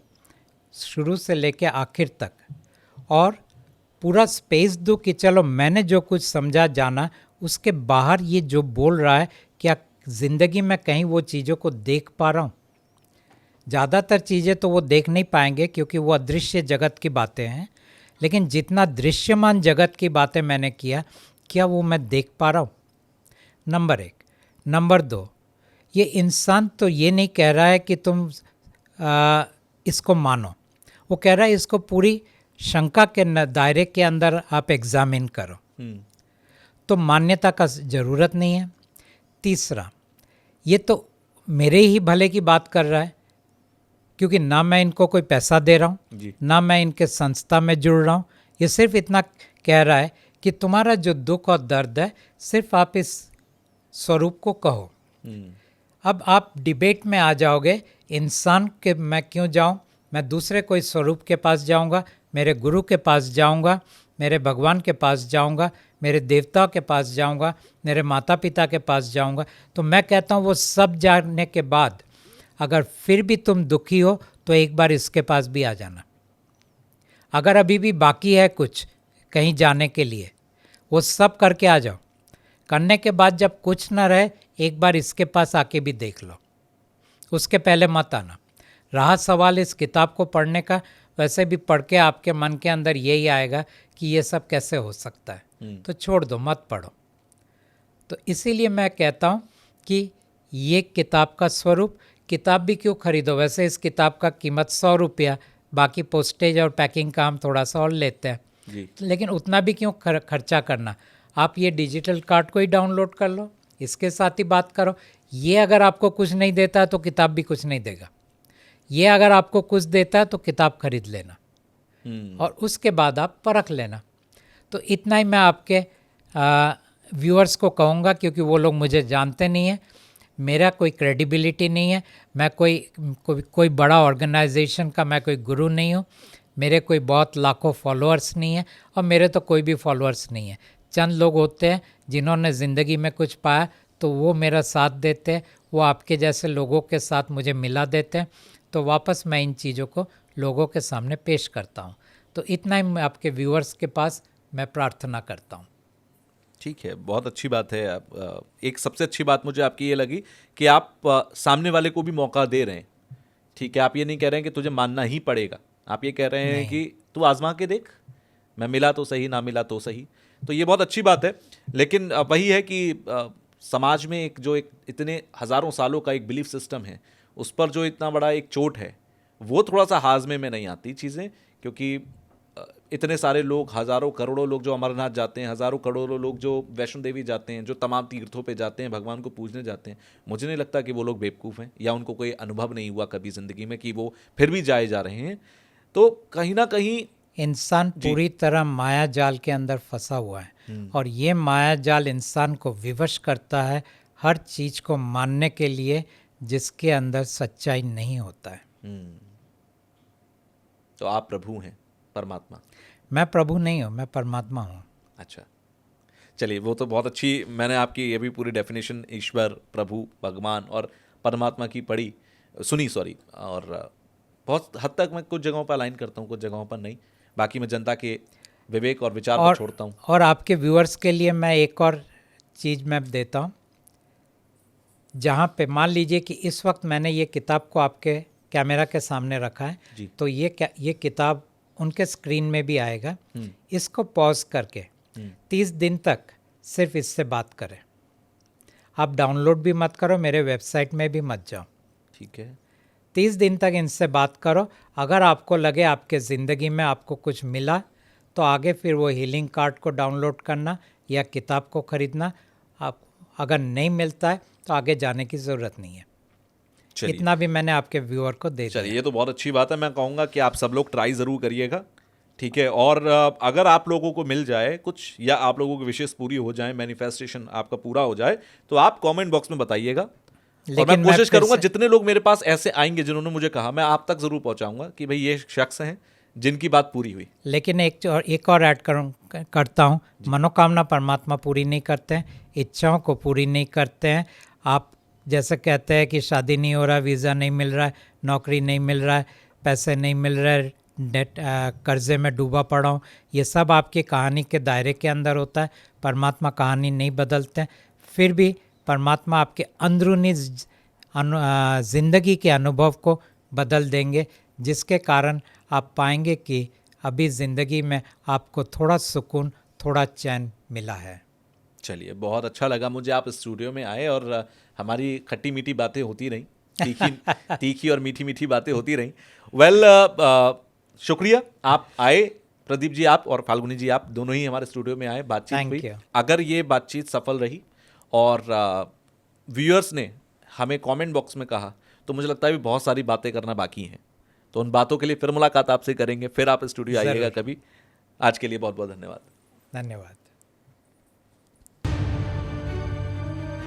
शुरू से लेके आखिर तक, और पूरा स्पेस दूं कि चलो मैंने जो कुछ समझा जाना, उसके बाहर ये जो बोल रहा है क्या ज़िंदगी में कहीं वो चीज़ों को देख पा रहा हूँ। ज़्यादातर चीज़ें तो वो देख नहीं पाएंगे क्योंकि वो अदृश्य जगत की बातें हैं, लेकिन जितना दृश्यमान जगत की बातें मैंने किया, क्या वो मैं देख पा रहा हूँ? नंबर 1। नंबर 2, ये इंसान तो ये नहीं कह रहा है कि तुम इसको मानो, वो कह रहा है इसको पूरी शंका के दायरे के अंदर आप एग्ज़ामिन करो, तो मान्यता का ज़रूरत नहीं है। तीसरा, ये तो मेरे ही भले की बात कर रहा है क्योंकि ना मैं इनको कोई पैसा दे रहा हूँ, ना मैं इनके संस्था में जुड़ रहा हूँ। ये सिर्फ इतना कह रहा है कि तुम्हारा जो दुख और दर्द है सिर्फ आप इस स्वरूप को कहो। अब आप डिबेट में आ जाओगे, इंसान के मैं क्यों जाऊं, मैं दूसरे कोई स्वरूप के पास जाऊंगा, मेरे गुरु के पास जाऊंगा, मेरे भगवान के पास जाऊंगा, मेरे देवताओं के पास जाऊंगा, मेरे माता पिता के पास जाऊंगा। तो मैं कहता हूं वो सब जानने के बाद अगर फिर भी तुम दुखी हो तो एक बार इसके पास भी आ जाना। अगर अभी भी बाकी है कुछ कहीं जाने के लिए, वो सब करके आ जाओ। करने के बाद जब कुछ ना रहे, एक बार इसके पास आके भी देख लो, उसके पहले मत आना। रहा सवाल इस किताब को पढ़ने का, वैसे भी पढ़ के आपके मन के अंदर यही आएगा कि ये सब कैसे हो सकता है, तो छोड़ दो, मत पढ़ो। तो इसीलिए मैं कहता हूँ कि ये किताब का स्वरूप, किताब भी क्यों खरीदो, वैसे इस किताब का कीमत 100 रुपया, बाकी पोस्टेज और पैकिंग का हम थोड़ा सा और लेते हैं जी। लेकिन उतना भी क्यों खर्चा करना। आप ये डिजिटल कार्ड को ही डाउनलोड कर लो, इसके साथ ही बात करो। ये अगर आपको कुछ नहीं देता तो किताब भी कुछ नहीं देगा। ये अगर आपको कुछ देता है तो किताब खरीद लेना और उसके बाद आप परख लेना। तो इतना ही मैं आपके व्यूअर्स को कहूँगा, क्योंकि वो लोग मुझे जानते नहीं हैं, मेरा कोई क्रेडिबिलिटी नहीं है, मैं कोई बड़ा ऑर्गेनाइजेशन का मैं कोई गुरु नहीं हूँ, मेरे कोई बहुत लाखों फॉलोअर्स नहीं है और मेरे तो कोई भी फॉलोअर्स नहीं है। चंद लोग होते हैं जिन्होंने ज़िंदगी में कुछ पाया तो वो मेरा साथ देते हैं, वो आपके जैसे लोगों के साथ मुझे मिला देते हैं, तो वापस मैं इन चीज़ों को लोगों के सामने पेश करता हूँ। तो इतना ही मैं आपके व्यूअर्स के पास मैं प्रार्थना करता हूँ। ठीक है, बहुत अच्छी बात है। एक सबसे अच्छी बात मुझे आपकी ये लगी कि आप सामने वाले को भी मौका दे रहे हैं। ठीक है, आप ये नहीं कह रहे हैं कि तुझे मानना ही पड़ेगा, आप ये कह रहे हैं नहीं। कि तू आजमा के देख, मैं मिला तो सही ना मिला तो सही। तो ये बहुत अच्छी बात है। लेकिन वही है कि समाज में एक जो एक इतने हज़ारों सालों का एक बिलीफ सिस्टम है, उस पर जो इतना बड़ा एक चोट है, वो थोड़ा सा हाजमे में नहीं आती चीज़ें, क्योंकि इतने सारे लोग, हज़ारों करोड़ों लोग जो अमरनाथ जाते हैं, हज़ारों करोड़ों लोग जो वैष्णो देवी जाते हैं, जो तमाम तीर्थों पे जाते हैं, भगवान को पूजने जाते हैं, मुझे नहीं लगता कि वो लोग बेवकूफ़ हैं या उनको कोई अनुभव नहीं हुआ कभी ज़िंदगी में कि वो फिर भी जाए जा रहे हैं। तो कहीं ना कहीं इंसान पूरी तरह माया जाल के अंदर फंसा हुआ है और ये माया जाल इंसान को विवश करता है हर चीज को मानने के लिए जिसके अंदर सच्चाई नहीं होता है। तो आप प्रभु हैं, परमात्मा? मैं प्रभु नहीं हूँ, मैं परमात्मा हूँ। अच्छा, चलिए, वो तो बहुत अच्छी, मैंने आपकी ये भी पूरी डेफिनेशन ईश्वर, प्रभु, भगवान और परमात्मा की सुनी, और बहुत हद तक मैं कुछ जगहों पर अलाइन करता हूँ, कुछ जगहों पर नहीं। बाकी मैं जनता के विवेक और विचार पर छोड़ता हूँ। और आपके व्यूअर्स के लिए मैं एक और चीज़ मैं देता हूँ, जहाँ पे मान लीजिए कि इस वक्त मैंने ये किताब को आपके कैमरा के सामने रखा है, तो ये किताब उनके स्क्रीन में भी आएगा। इसको पॉज करके 30 दिन तक सिर्फ इससे बात करें। आप डाउनलोड भी मत करो, मेरे वेबसाइट में भी मत जाओ। ठीक है, 30 दिन तक इनसे बात करो। अगर आपको लगे आपके ज़िंदगी में आपको कुछ मिला तो आगे फिर वो हीलिंग कार्ड को डाउनलोड करना या किताब को ख़रीदना। आप अगर नहीं मिलता है तो आगे जाने की ज़रूरत नहीं है। इतना भी मैंने आपके व्यूअर को दे दिया। चलिए, ये तो बहुत अच्छी बात है। मैं कहूँगा कि आप सब लोग ट्राई ज़रूर करिएगा। ठीक है, और अगर आप लोगों को मिल जाए कुछ, या आप लोगों की विशेष पूरी हो जाए, मैनिफेस्टेशन आपका पूरा हो जाए, तो आप कमेंट बॉक्स में बताइएगा। और मैं कोशिश करूंगा जितने लोग मेरे पास ऐसे आएंगे जिन्होंने मुझे कहा, मैं आप तक जरूर पहुंचाऊंगा कि भाई ये शख्स हैं जिनकी बात पूरी हुई। लेकिन एक और ऐड करता हूँ, मनोकामना परमात्मा पूरी नहीं करते हैं, इच्छाओं को पूरी नहीं करते हैं। आप जैसे कहते हैं कि शादी नहीं हो रहा, वीज़ा नहीं मिल रहा है, नौकरी नहीं मिल रहा है, पैसे नहीं मिल रहे, डेट कर्जे में डूबा पड़ा हूँ, ये सब आपकी कहानी के दायरे के अंदर होता है। परमात्मा कहानी नहीं बदलते हैं। फिर भी परमात्मा आपके अंदरूनी ज़िंदगी के अनुभव को बदल देंगे, जिसके कारण आप पाएंगे कि अभी ज़िंदगी में आपको थोड़ा सुकून, थोड़ा चैन मिला है। चलिए, बहुत अच्छा लगा मुझे आप स्टूडियो में आए और हमारी खट्टी मीठी बातें होती रहीं, तीखी और मीठी मीठी बातें होती रहीं। शुक्रिया, आप आए। प्रदीप जी आप और फाल्गुनी जी आप दोनों ही हमारे स्टूडियो में आए, बातचीत हुई। अगर ये बातचीत सफल रही और व्यूअर्स ने हमें कमेंट बॉक्स में कहा, तो मुझे लगता है भी बहुत सारी बातें करना बाकी हैं। तो उन बातों के लिए फिर मुलाकात आपसे करेंगे, फिर आप स्टूडियो आइएगा कभी। आज के लिए बहुत बहुत धन्यवाद। धन्यवाद।